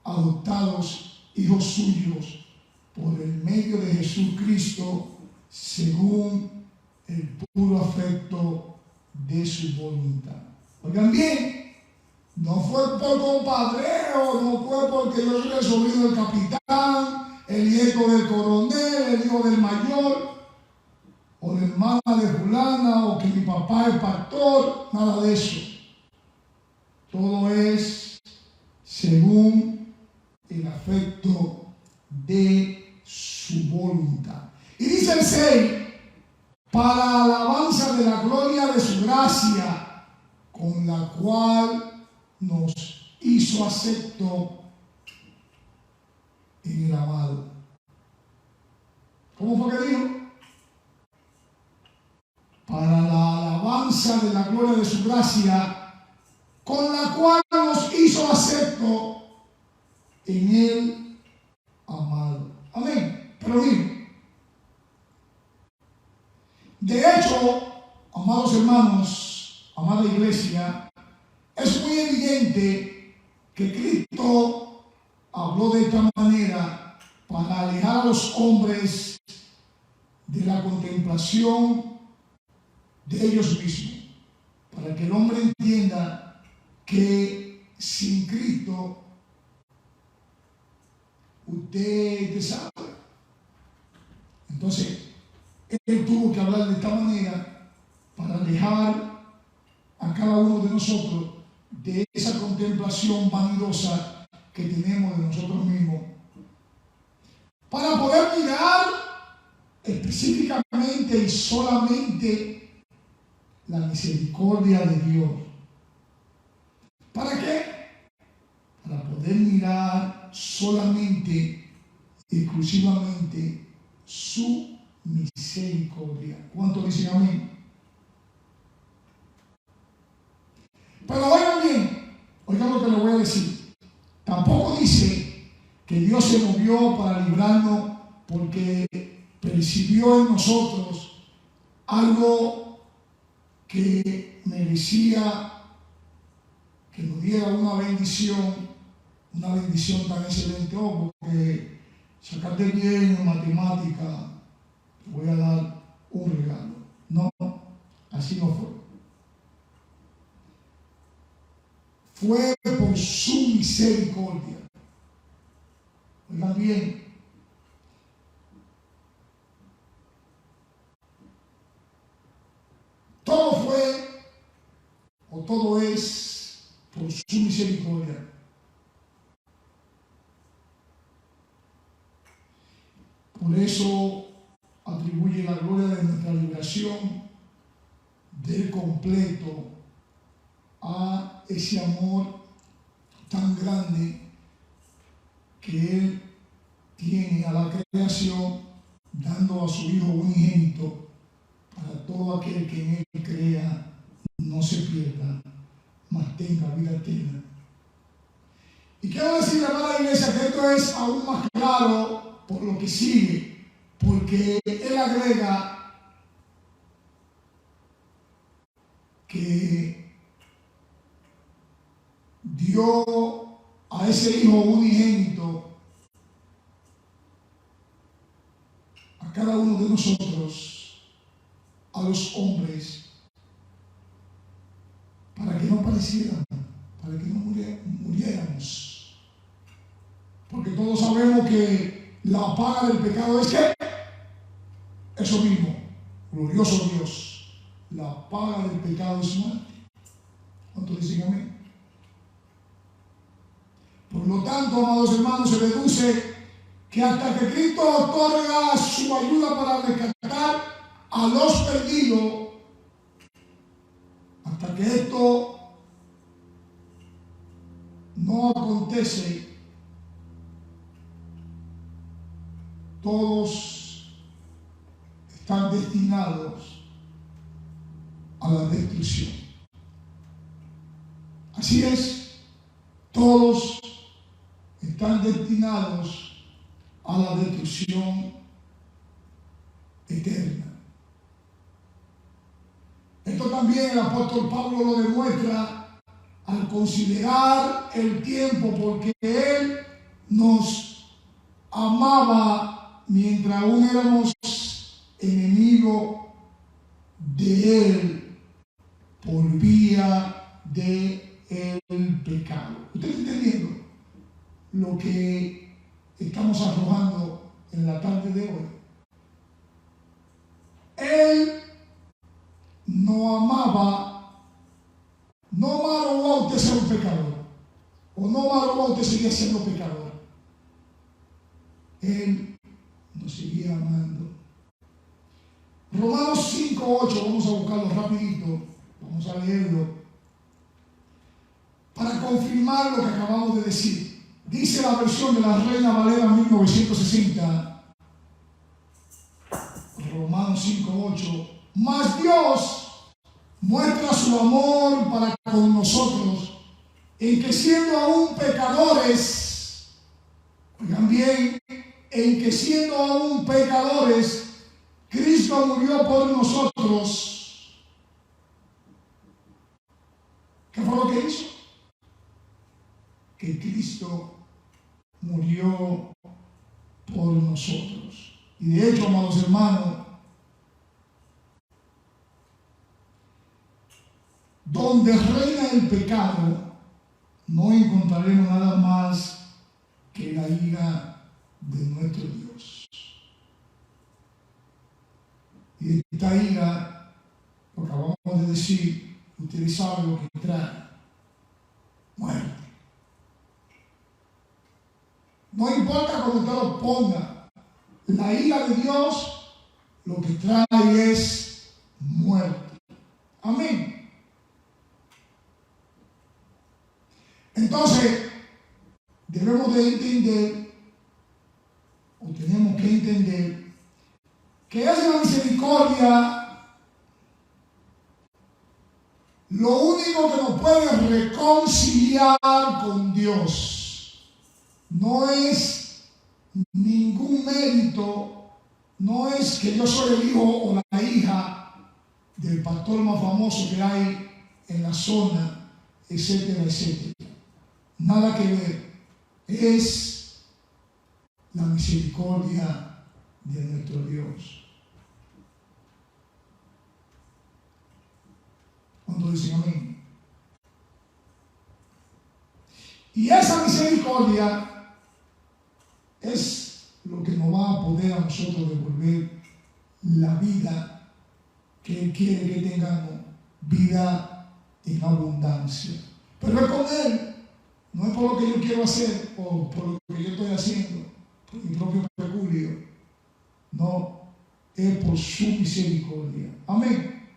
adoptados hijos suyos por el medio de Jesucristo, según el puro afecto de su voluntad. Oigan bien, no fue por compadreo, no fue porque yo soy el sobrino del capitán, el nieto del coronel, el hijo del mayor, o la hermana de fulana, o que mi papá es pastor, nada de eso. Todo es según el afecto de su voluntad. Y dice el 6, para alabanza de la gloria de su gracia, con la cual nos hizo acepto en el amado. ¿Cómo fue que dijo? Para la alabanza de la gloria de su gracia, con la cual nos hizo acepto en el amado. Amén. Pero miren, de hecho, amados hermanos, amada iglesia, es muy evidente que Cristo habló de esta manera para alejar a los hombres de la contemplación de ellos mismos, para que el hombre entienda que sin Cristo usted sabe. Entonces, Él tuvo que hablar de esta manera para alejar a cada uno de nosotros de esa contemplación vanidosa que tenemos de nosotros mismos, para poder mirar específicamente y solamente la misericordia de Dios. ¿Para qué? Para poder mirar solamente, exclusivamente su misericordia. ¿Cuánto dicen amén? Pero oigan bien, oigan lo que le voy a decir. Tampoco dice que Dios se movió para librarnos porque percibió en nosotros algo que merecía que nos diera una bendición tan excelente. Oh, porque sacarte bien en matemática, te voy a dar un regalo. No, así no fue. Fue por su misericordia. Oigan bien. Todo fue, o todo es, por su misericordia. Por eso atribuye la gloria de nuestra liberación del completo a ese amor tan grande que Él tiene a la creación, dando a su Hijo unigénito para todo aquel que en Él crea, no se pierda, mas tenga vida eterna. Y quiero decirle, amada iglesia, que esto es aún más claro por lo que sigue, porque Él agrega que dio a ese Hijo unigénito a cada uno de nosotros, a los hombres, para que no parecieran, para que no muriéramos. Porque todos sabemos que la paga del pecado es ¿qué? Eso mismo, glorioso Dios. La paga del pecado es muerte. ¿Cuántos dicen amén? Por lo tanto, amados hermanos, se deduce que hasta que Cristo otorga su ayuda para rescatar a los perdidos, hasta que esto no acontece, todos están destinados a la destrucción. Así es, todos están destinados a la destrucción eterna. Esto también el apóstol Pablo lo demuestra al considerar el tiempo, porque Él nos amaba mientras aún éramos enemigos de Él por vía del pecado. ¿Usted está entendiendo lo que estamos arrojando en la tarde de hoy? Él no amaba, no malo usted ser un pecador, o no malo usted seguía siendo pecador. Él nos seguía amando. Romanos 5:8, vamos a buscarlo rapidito, vamos a leerlo, para confirmar lo que acabamos de decir. Dice la versión de la Reina Valera 1960, Romanos 5:8, mas Dios muestra su amor para con nosotros, en que siendo aún pecadores, oigan bien, en que siendo aún pecadores, Cristo murió por nosotros. ¿Qué fue lo que hizo? Que Cristo murió por nosotros. Y de hecho, amados hermanos, donde reina el pecado, no encontraremos nada más que la ira de nuestro Dios. Y esta ira, lo que acabamos de decir, ustedes saben lo que trae: muerte. No importa cómo usted lo ponga, la ira de Dios lo que trae es muerte. Amén. Entonces, debemos de entender, o tenemos que entender, que es la misericordia lo único que nos puede reconciliar con Dios. No es ningún mérito, no es que yo soy el hijo o la hija del pastor más famoso que hay en la zona, etcétera, etcétera. Nada que ver. Es la misericordia de nuestro Dios. Cuando dicen amén. Y esa misericordia es lo que nos va a poder a nosotros devolver la vida que Él quiere que tengamos, vida en abundancia. Pero es con Él, no es por lo que yo quiero hacer o por lo que yo estoy haciendo, por mi propio peculio. No, es por su misericordia. Amén.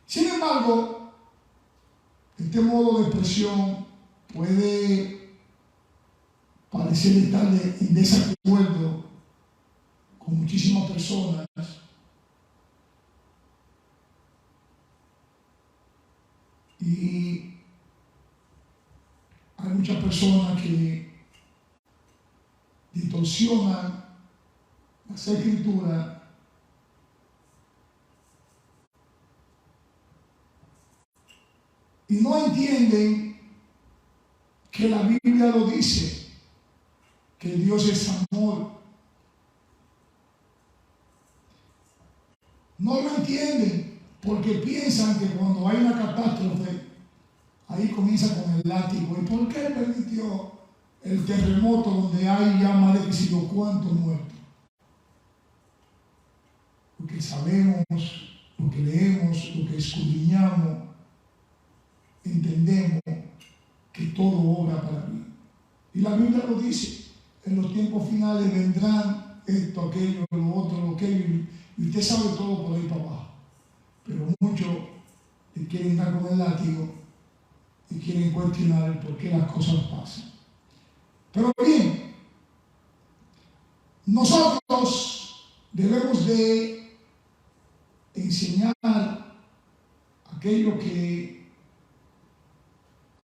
Sin embargo, este modo de expresión puede parecer estar en desacuerdo con muchísimas personas. Y hay muchas personas que distorsionan las escrituras y no entienden que la Biblia lo dice, que Dios es amor. No lo entienden porque piensan que cuando hay una catástrofe, ahí comienza con el látigo. ¿Y por qué permitió el terremoto donde hay ya más de que si yo cuántos muertos? Porque sabemos, lo que leemos, lo que escudriñamos, entendemos que todo obra para mí. Y la Biblia lo dice, en los tiempos finales vendrán esto, aquello, lo otro, lo aquello, y usted sabe todo por ahí para abajo. Pero muchos le quieren dar con el látigo y quieren cuestionar el por qué las cosas pasan. Pero bien, nosotros debemos de enseñar aquello que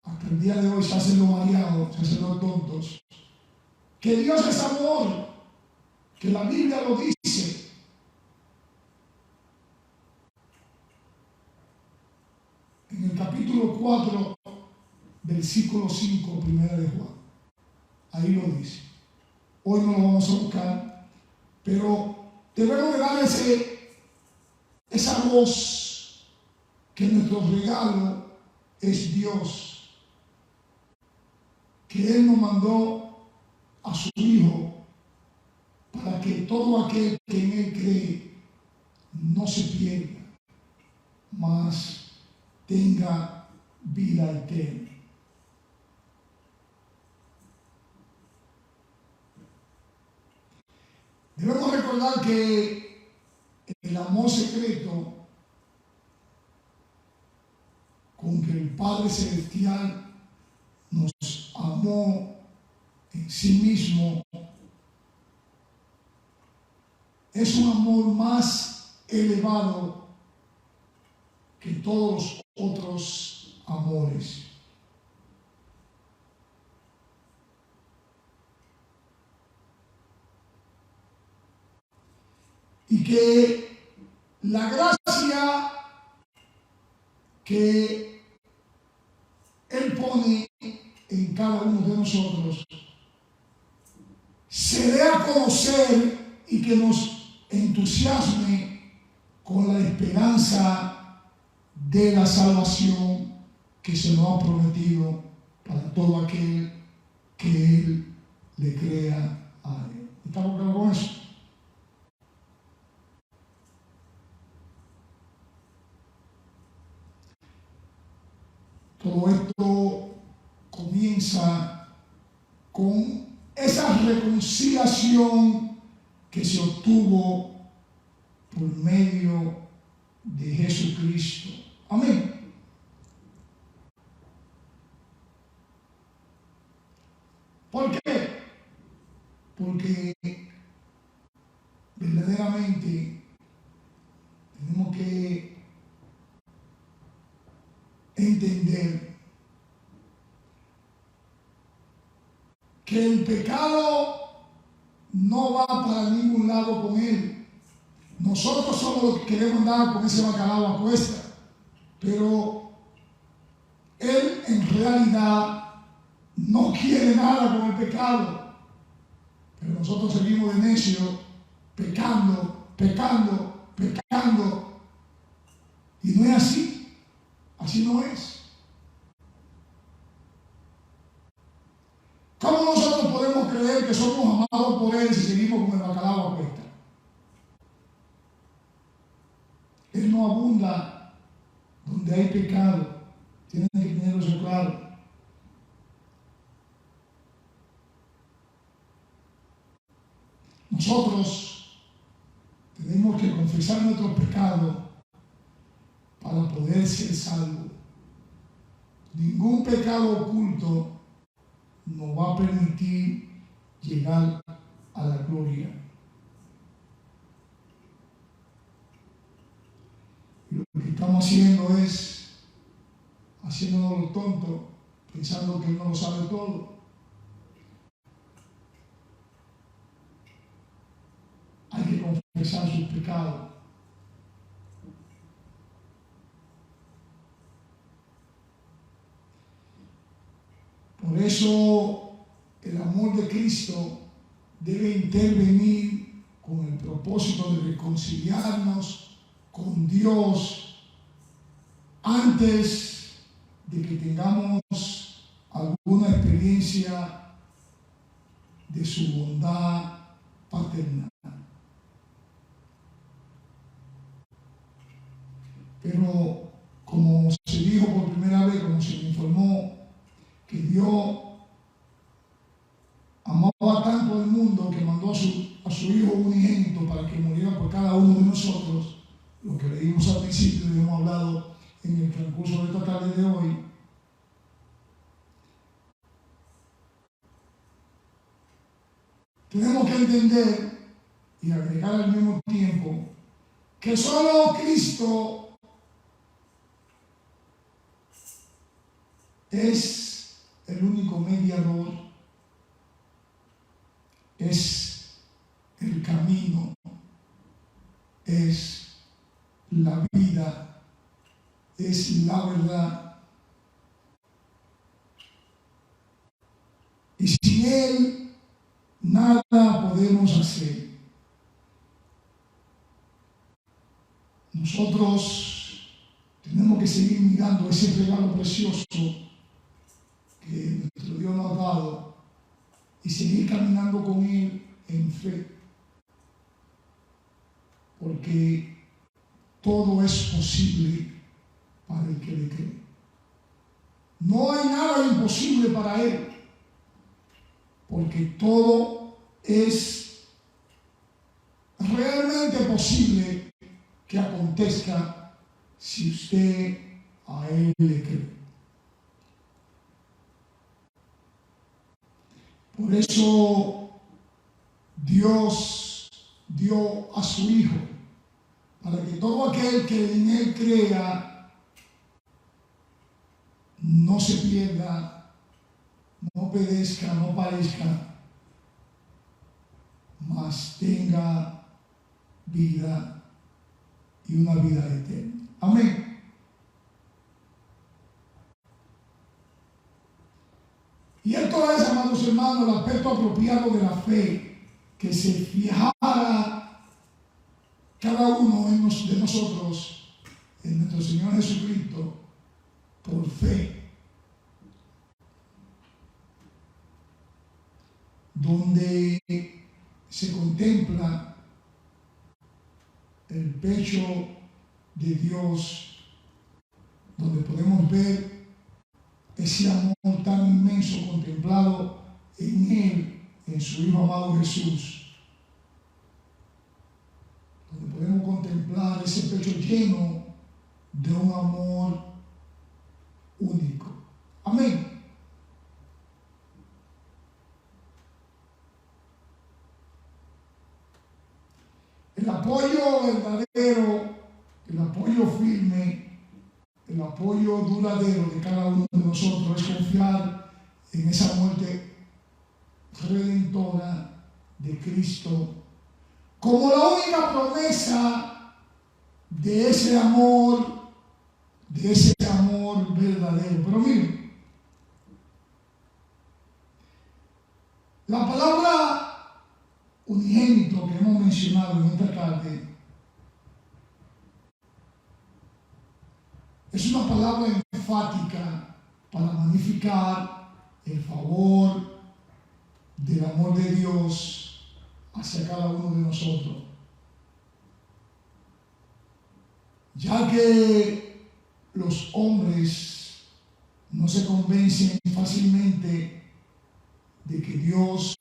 hasta el día de hoy se hacen los variados, se hacen los tontos, que Dios es amor, que la Biblia lo dice. En el capítulo 4, versículo 5, primera de Juan, ahí lo dice. Hoy no lo vamos a buscar, pero debemos de dar esa voz, que nuestro regalo es Dios, que Él nos mandó a su Hijo para que todo aquel que en Él cree no se pierda, mas tenga vida eterna. Debemos recordar que el amor secreto con que el Padre Celestial nos amó en sí mismo es un amor más elevado que todos los otros amores. Y que la gracia que Él pone en cada uno de nosotros se dé a conocer y que nos entusiasme con la esperanza de la salvación que se nos ha prometido para todo aquel que Él le crea a Él. ¿Estamos claros con eso? Todo esto comienza con esa reconciliación que se obtuvo por medio de Jesucristo. Amén. ¿Por qué? Porque verdaderamente tenemos que entender que el pecado no va para ningún lado con él. Nosotros somos los que queremos andar con ese bacalao a cuesta, pero él en realidad no quiere nada con el pecado. Pero nosotros seguimos de necio, pecando, pecando, pecando. Y no es así. Así no es. ¿Cómo nosotros podemos creer que somos amados por Él si seguimos con el bacalao a cuesta? Él no abunda donde hay pecado. Tienen que tenerlo eso claro. Nosotros tenemos que confesar nuestros pecados para poder ser salvos. Ningún pecado oculto nos va a permitir llegar a la gloria. Y lo que estamos haciendo es haciéndonos los tontos, pensando que Él no lo sabe todo. Hay que confesar sus pecados. Por eso el amor de Cristo debe intervenir con el propósito de reconciliarnos con Dios antes de que tengamos alguna experiencia de su bondad paterna. Pero como se dijo por primera vez, como se me informó, que Dios amaba tanto al mundo que mandó a su Hijo unigénito para que muriera por cada uno de nosotros, lo que leímos al principio y hemos hablado en el transcurso de esta tarde de hoy. Tenemos que entender y agregar al mismo tiempo que solo Cristo es el único mediador, es el camino, es la vida, es la verdad. Y sin Él nada podemos hacer. Nosotros tenemos que seguir mirando ese regalo precioso que nuestro Dios nos ha dado y seguir caminando con Él en fe, porque todo es posible para el que le cree. No hay nada imposible para Él, porque todo es realmente posible que acontezca si usted a Él le cree. Por eso Dios dio a su Hijo, para que todo aquel que en Él crea no se pierda, no perezca, no parezca, mas tenga vida y una vida eterna. Amén. Y esto es, amados hermanos, el aspecto apropiado de la fe, que se fijara cada uno de nosotros en nuestro Señor Jesucristo por fe, donde se contempla el pecho de Dios, donde podemos ver ese amor tan inmenso contemplado en Él, en su Hijo amado Jesús, donde podemos contemplar ese pecho lleno de un amor único. Amén. El apoyo verdadero, el apoyo firme, el apoyo duradero de cada uno de nosotros es confiar en esa muerte de Cristo como la única promesa de ese amor verdadero. Pero miren, la palabra unigénito que hemos mencionado en esta tarde es una palabra enfática para magnificar el favor del amor de Dios hacia cada uno de nosotros, ya que los hombres no se convencen fácilmente de que Dios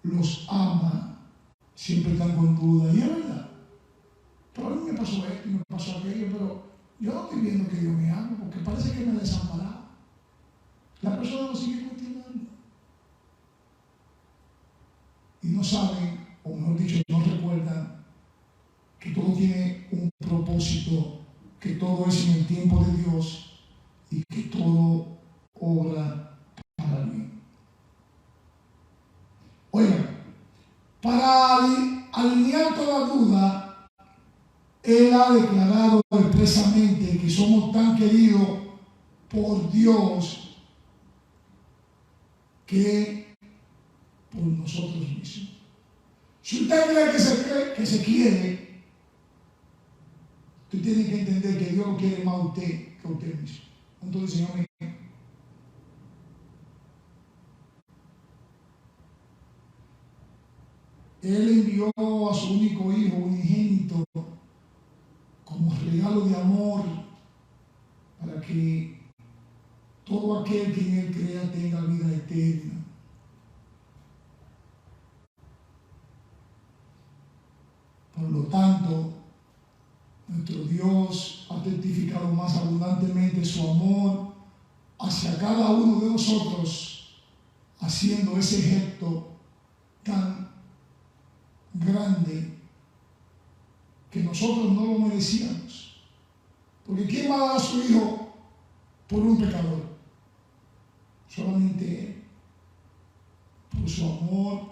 los ama, siempre están con duda. Y es verdad, pero a mí me pasó esto y me pasó aquello, pero yo no estoy viendo que Dios me ama, porque parece que me ha desamparado. La persona lo sigue cuestionando y no saben, o mejor dicho, no recuerdan que todo tiene un propósito, que todo es en el tiempo de Dios y que todo obra para el bien. Oigan, para alinear toda duda, Él ha declarado expresamente que somos tan queridos por Dios que por nosotros mismos. Si usted cree que se quiere, usted tiene que entender que Dios lo quiere más a usted que a usted mismo. Entonces, Señor, Él envió a su único Hijo unigénito como regalo de amor para que todo aquel que en Él crea tenga vida eterna. Por lo tanto, nuestro Dios ha testificado más abundantemente su amor hacia cada uno de nosotros, haciendo ese gesto tan grande que nosotros no lo merecíamos. Porque ¿quién va a dar a su Hijo por un pecador? Solamente Él, por su amor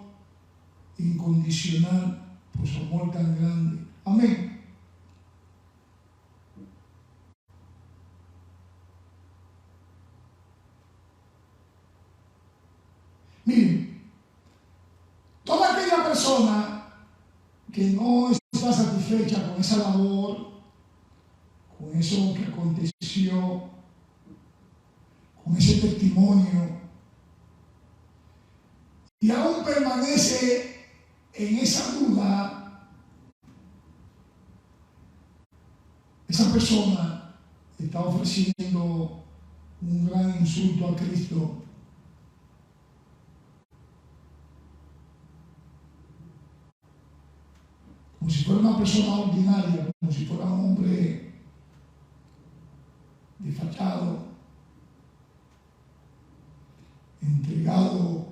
incondicional, por su amor tan grande. Amén. Miren, toda aquella persona que no está satisfecha con esa labor, con eso que aconteció, con ese testimonio, y aún permanece en esa duda, esa persona está ofreciendo un gran insulto a Cristo. Como si fuera una persona ordinaria, como si fuera un hombre desfachado, entregado,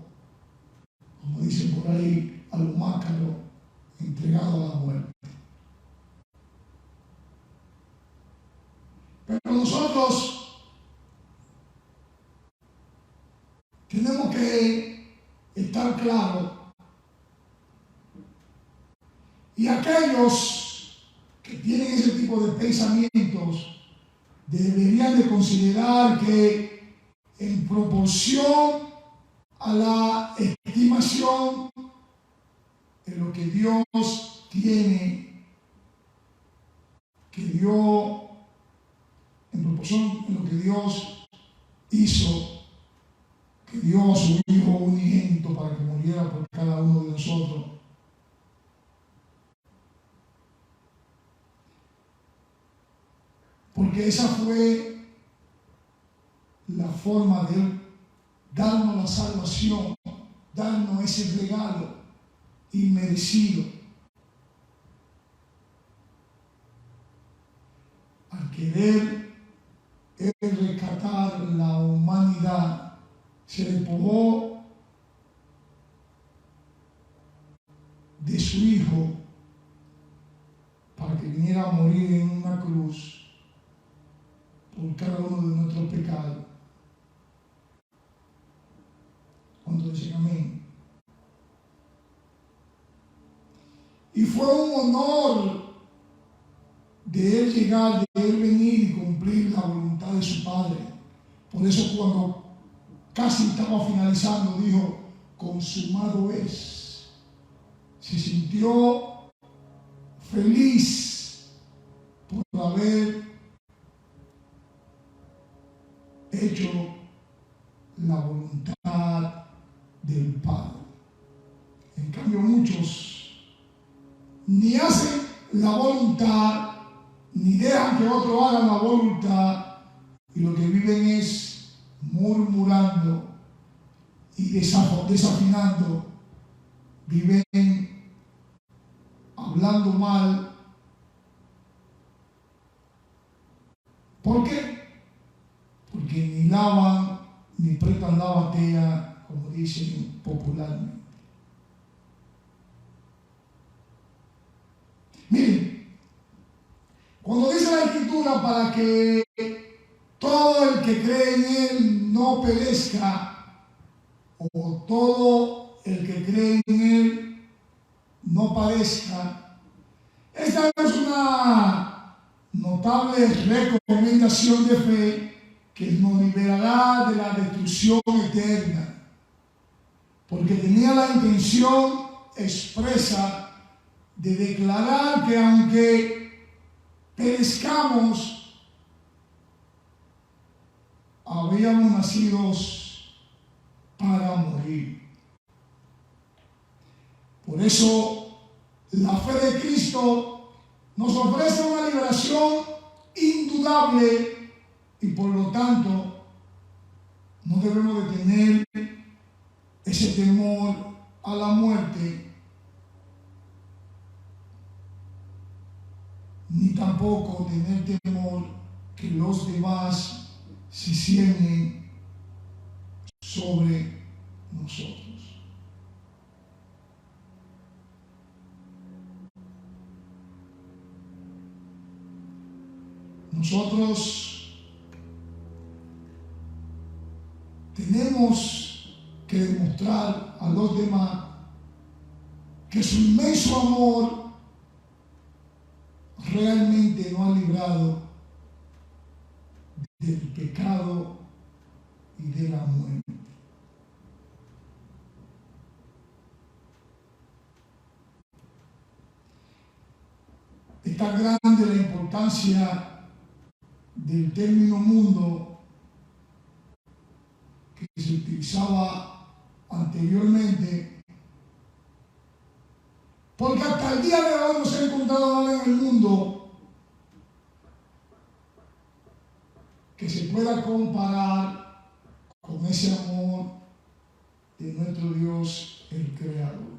como dicen por ahí, a lo mácaro, entregado a la muerte. Pero nosotros tenemos que estar claros, y aquellos que tienen ese tipo de pensamientos deberían de considerar que en proporción a la estimación de lo que Dios tiene, que dio, en proporción a lo que Dios hizo, que dio a su Hijo unigénito para que muriera por cada uno de nosotros. Porque esa fue la forma de Él darnos la salvación, darnos ese regalo inmerecido. Al querer Él rescatar la humanidad, se despojó de su Hijo para que viniera a morir en una cruz por cada uno de nuestros pecados. Cuando dicen amén. Y fue un honor de él llegar, de él venir y cumplir la voluntad de su Padre. Por eso cuando casi estaba finalizando, dijo, consumado es. Se sintió feliz por haber hecho la voluntad del Padre. En cambio, muchos ni hacen la voluntad, ni dejan que otros hagan la voluntad, y lo que viven es murmurando y desafinando, viven hablando mal. ¿Por qué? Porque ni lavan ni prestan la batea, como dicen popularmente. Miren, cuando dice la Escritura para que todo el que cree en Él no perezca, o todo el que cree en Él no padezca, esta es una notable recomendación de fe que nos liberará de la destrucción eterna, porque tenía la intención expresa de declarar que aunque perezcamos, habíamos nacido para morir. Por eso la fe de Cristo nos ofrece una liberación indudable y por lo tanto no debemos de tener ese temor a la muerte, ni tampoco tener temor que los demás se cieguen sobre nosotros. Nosotros tenemos que demostrar a los demás que su inmenso amor realmente nos ha librado del pecado y de la muerte. Es tan grande la importancia del término mundo que se utilizaba anteriormente, porque hasta el día de hoy no se ha encontrado nada en el mundo que se pueda comparar con ese amor de nuestro Dios, el Creador.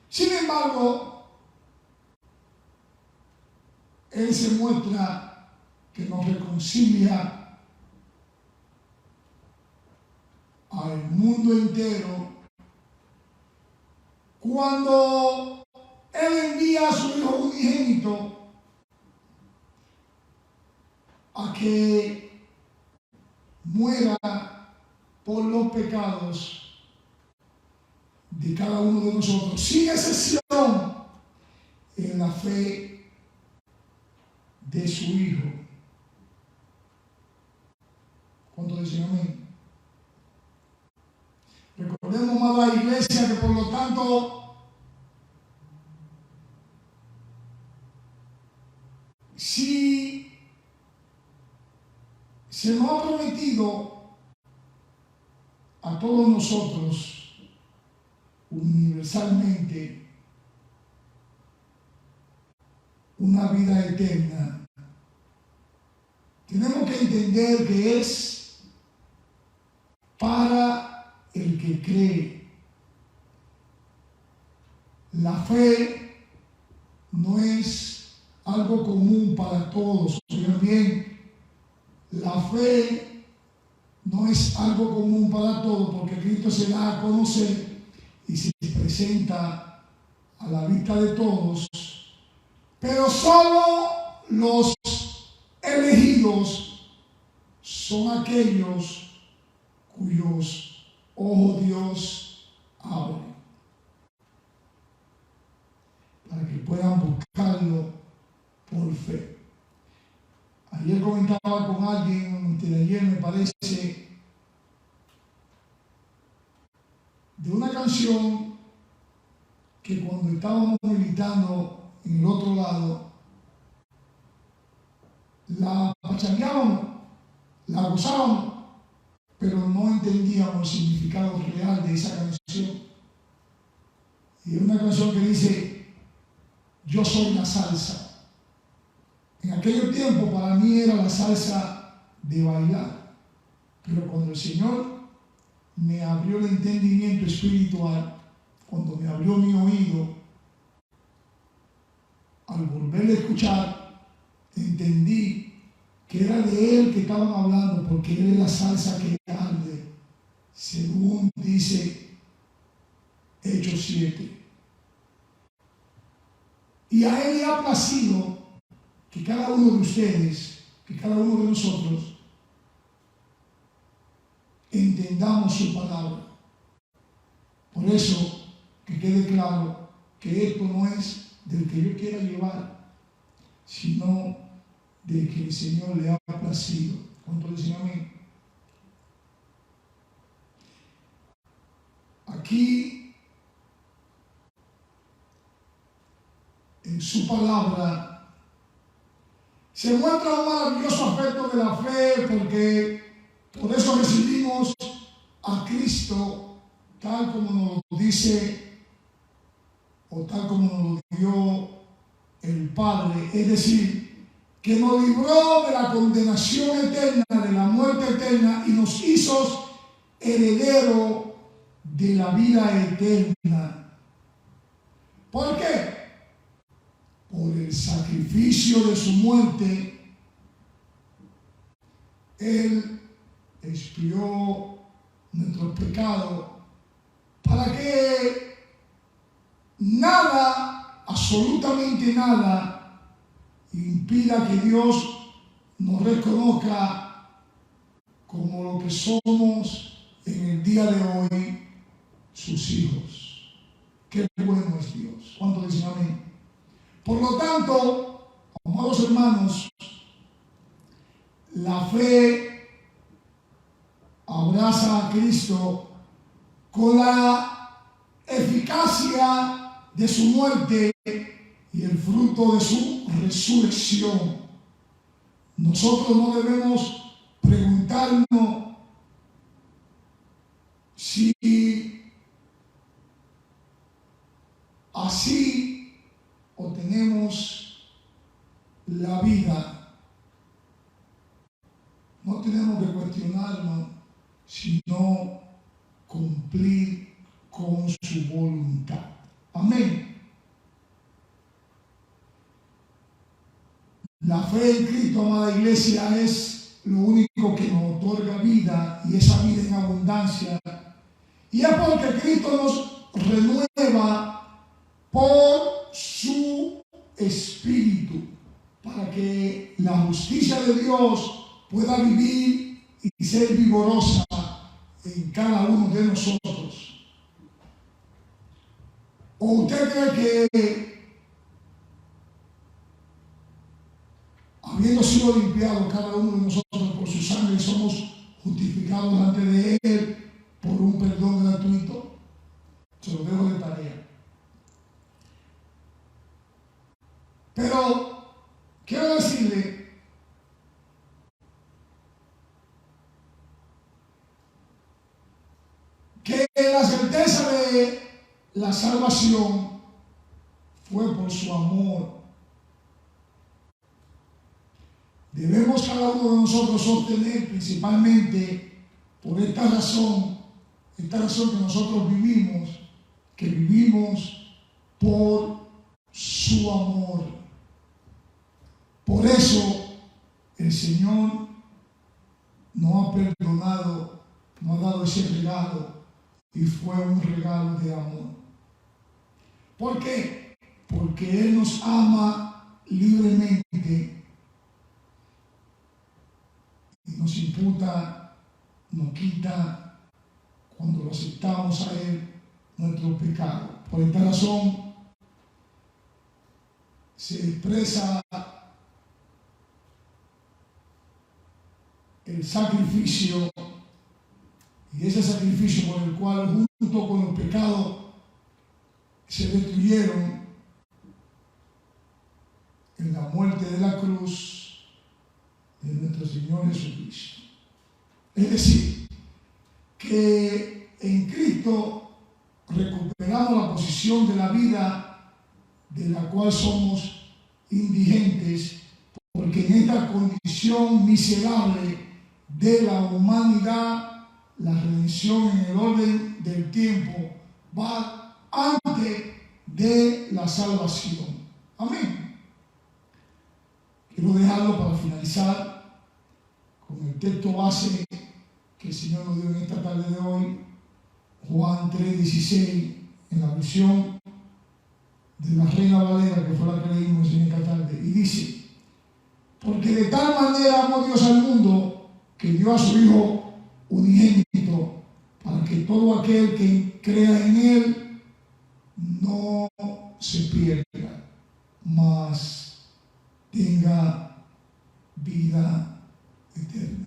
Sin embargo, Él se muestra que nos reconcilia al mundo entero cuando Él envía a su Hijo unigénito a que muera por los pecados de cada uno de nosotros, sin excepción, en la fe de su Hijo. ¿Cuánto dicen amén? Recordemos, amada iglesia, que por lo tanto, si se nos ha prometido a todos nosotros universalmente una vida eterna, tenemos que entender que es para el que cree. La fe no es algo común para todos. Oigan bien, la fe no es algo común para todos, porque Cristo se da a conocer y se presenta a la vista de todos, pero solo los elegidos son aquellos cuyos ojos Dios abre. para que puedan buscarlo por fe. Ayer comentaba con alguien, ayer me parece, de una canción que cuando estábamos militando en el otro lado, la pachangueábamos, la gozábamos, pero no entendíamos el significado real de esa canción. Y es una canción que dice, yo soy la salsa. En aquel tiempo para mí era la salsa de bailar, pero cuando el Señor me abrió el entendimiento espiritual, cuando me abrió mi oído, al volverle a escuchar, entendí que era de Él que estaban hablando, porque Él es la salsa que arde, según dice Hechos 7. Y a Él le ha placido que cada uno de ustedes, que cada uno de nosotros, entendamos su palabra. Por eso, que quede claro que esto no es del que yo quiera llevar, sino del que el Señor le ha placido. ¿Cuánto dicen amén? Aquí, en su palabra, se muestra un maravilloso aspecto de la fe, porque por eso recibimos a Cristo tal como nos lo dice o tal como nos lo dio el Padre, es decir, que nos libró de la condenación eterna, de la muerte eterna, y nos hizo heredero de la vida eterna. ¿Por qué? Por el sacrificio de su muerte, Él expió nuestros pecados para que nada, absolutamente nada, impida que Dios nos reconozca como lo que somos en el día de hoy, sus hijos. Qué bueno es Dios. ¿Cuánto dicen amén? Por lo tanto, amados hermanos, la fe abraza a Cristo con la eficacia de su muerte y el fruto de su resurrección. Nosotros no debemos preguntarnos si así obtenemos la vida. No tenemos que cuestionarnos, sino cumplir con su voluntad. Amén. La fe en Cristo, amada iglesia, es lo único que nos otorga vida, y esa vida en abundancia. Y es porque Cristo nos renueva por su Espíritu, para que la justicia de Dios pueda vivir y ser vigorosa en cada uno de nosotros. ¿O usted cree que, habiendo sido limpiados cada uno de nosotros por su sangre, somos justificados delante de Él por un perdón gratuito? Se lo dejo de tarea. Pero quiero decirle que la certeza de la salvación fue por su amor. Debemos cada uno de nosotros sostener, principalmente por esta razón que nosotros vivimos, que vivimos por su amor. Por eso el Señor nos ha perdonado, nos ha dado ese regalo, y fue un regalo de amor. ¿Por qué? Porque Él nos ama libremente y nos imputa, nos quita, cuando lo aceptamos a Él, nuestro pecado. Por esta razón, se expresa el sacrificio, y ese sacrificio por el cual junto con los pecados se destruyeron en la muerte de la cruz de nuestro Señor Jesucristo. Es decir, que en Cristo recuperamos la posición de la vida de la cual somos indigentes, porque en esta condición miserable de la humanidad, la redención en el orden del tiempo va antes de la salvación. Amén. Quiero dejarlo para finalizar con el texto base que el Señor nos dio en esta tarde de hoy, Juan 3:16, en la versión de la Reina Valera, que fue la que leímos en esta tarde, y dice: porque de tal manera amó Dios al mundo que dio a su Hijo unigénito, para que todo aquel que crea en Él no se pierda, mas tenga vida eterna.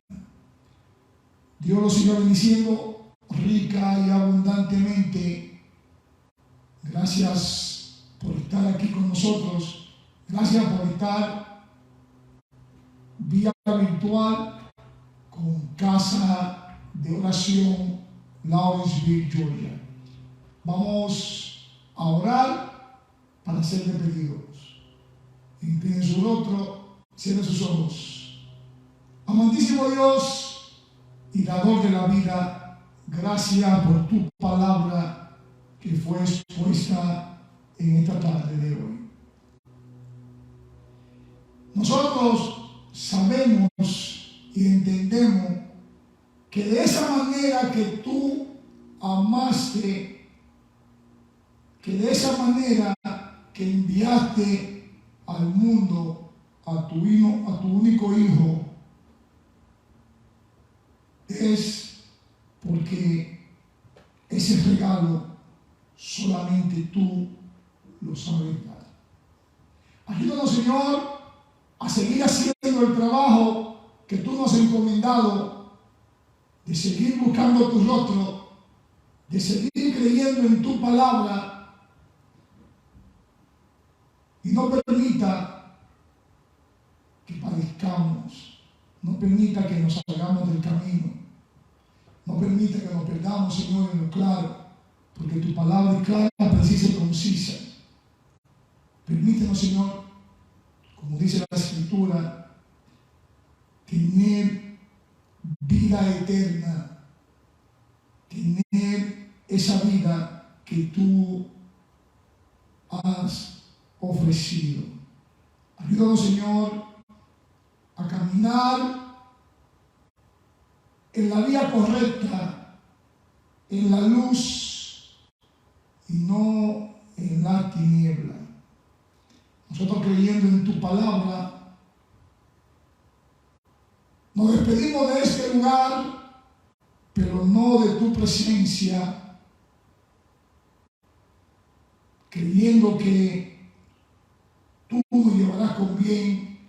Dios lo siga bendiciendo rica y abundantemente. Gracias por estar aquí con nosotros. Gracias por estar vía virtual con Casa de Oración Lawrenceville, Georgia. Vamos a orar para ser despedidos. Inclinen su rostro, cierren sus ojos. Amantísimo Dios y dador de la vida, gracias por tu palabra que fue expuesta en esta tarde de hoy. Nosotros sabemos y entendemos que de esa manera que tú amaste, que de esa manera que enviaste al mundo a tu único Hijo, es porque ese regalo solamente tú lo sabes dar. Ayúdanos, Señor, a seguir haciendo el trabajo que tú nos has encomendado, de seguir buscando tu rostro, de seguir creyendo en tu palabra, y no permita que padezcamos, no permita que nos salgamos del camino, no permita que nos perdamos, Señor, en lo claro, porque tu palabra es clara, precisa y concisa. Permítenos, Señor, como dice la Escritura, tener vida eterna, tener esa vida que tú has ofrecido. Ayúdanos, Señor, a caminar en la vía correcta, en la luz y no en la tiniebla. Nosotros, creyendo en tu palabra, nos despedimos de este lugar, pero no de tu presencia, creyendo que tú nos llevarás con bien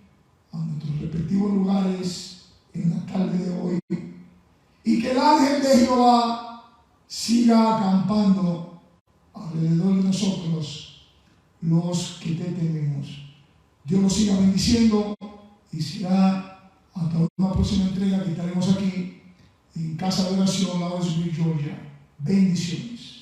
a nuestros respectivos lugares en la tarde de hoy, y que el ángel de Jehová siga acampando alrededor de nosotros, los que te tememos. Dios nos siga bendiciendo, y será hasta una próxima entrega que estaremos aquí en Casa de Oración Lawrenceville, Georgia. Bendiciones.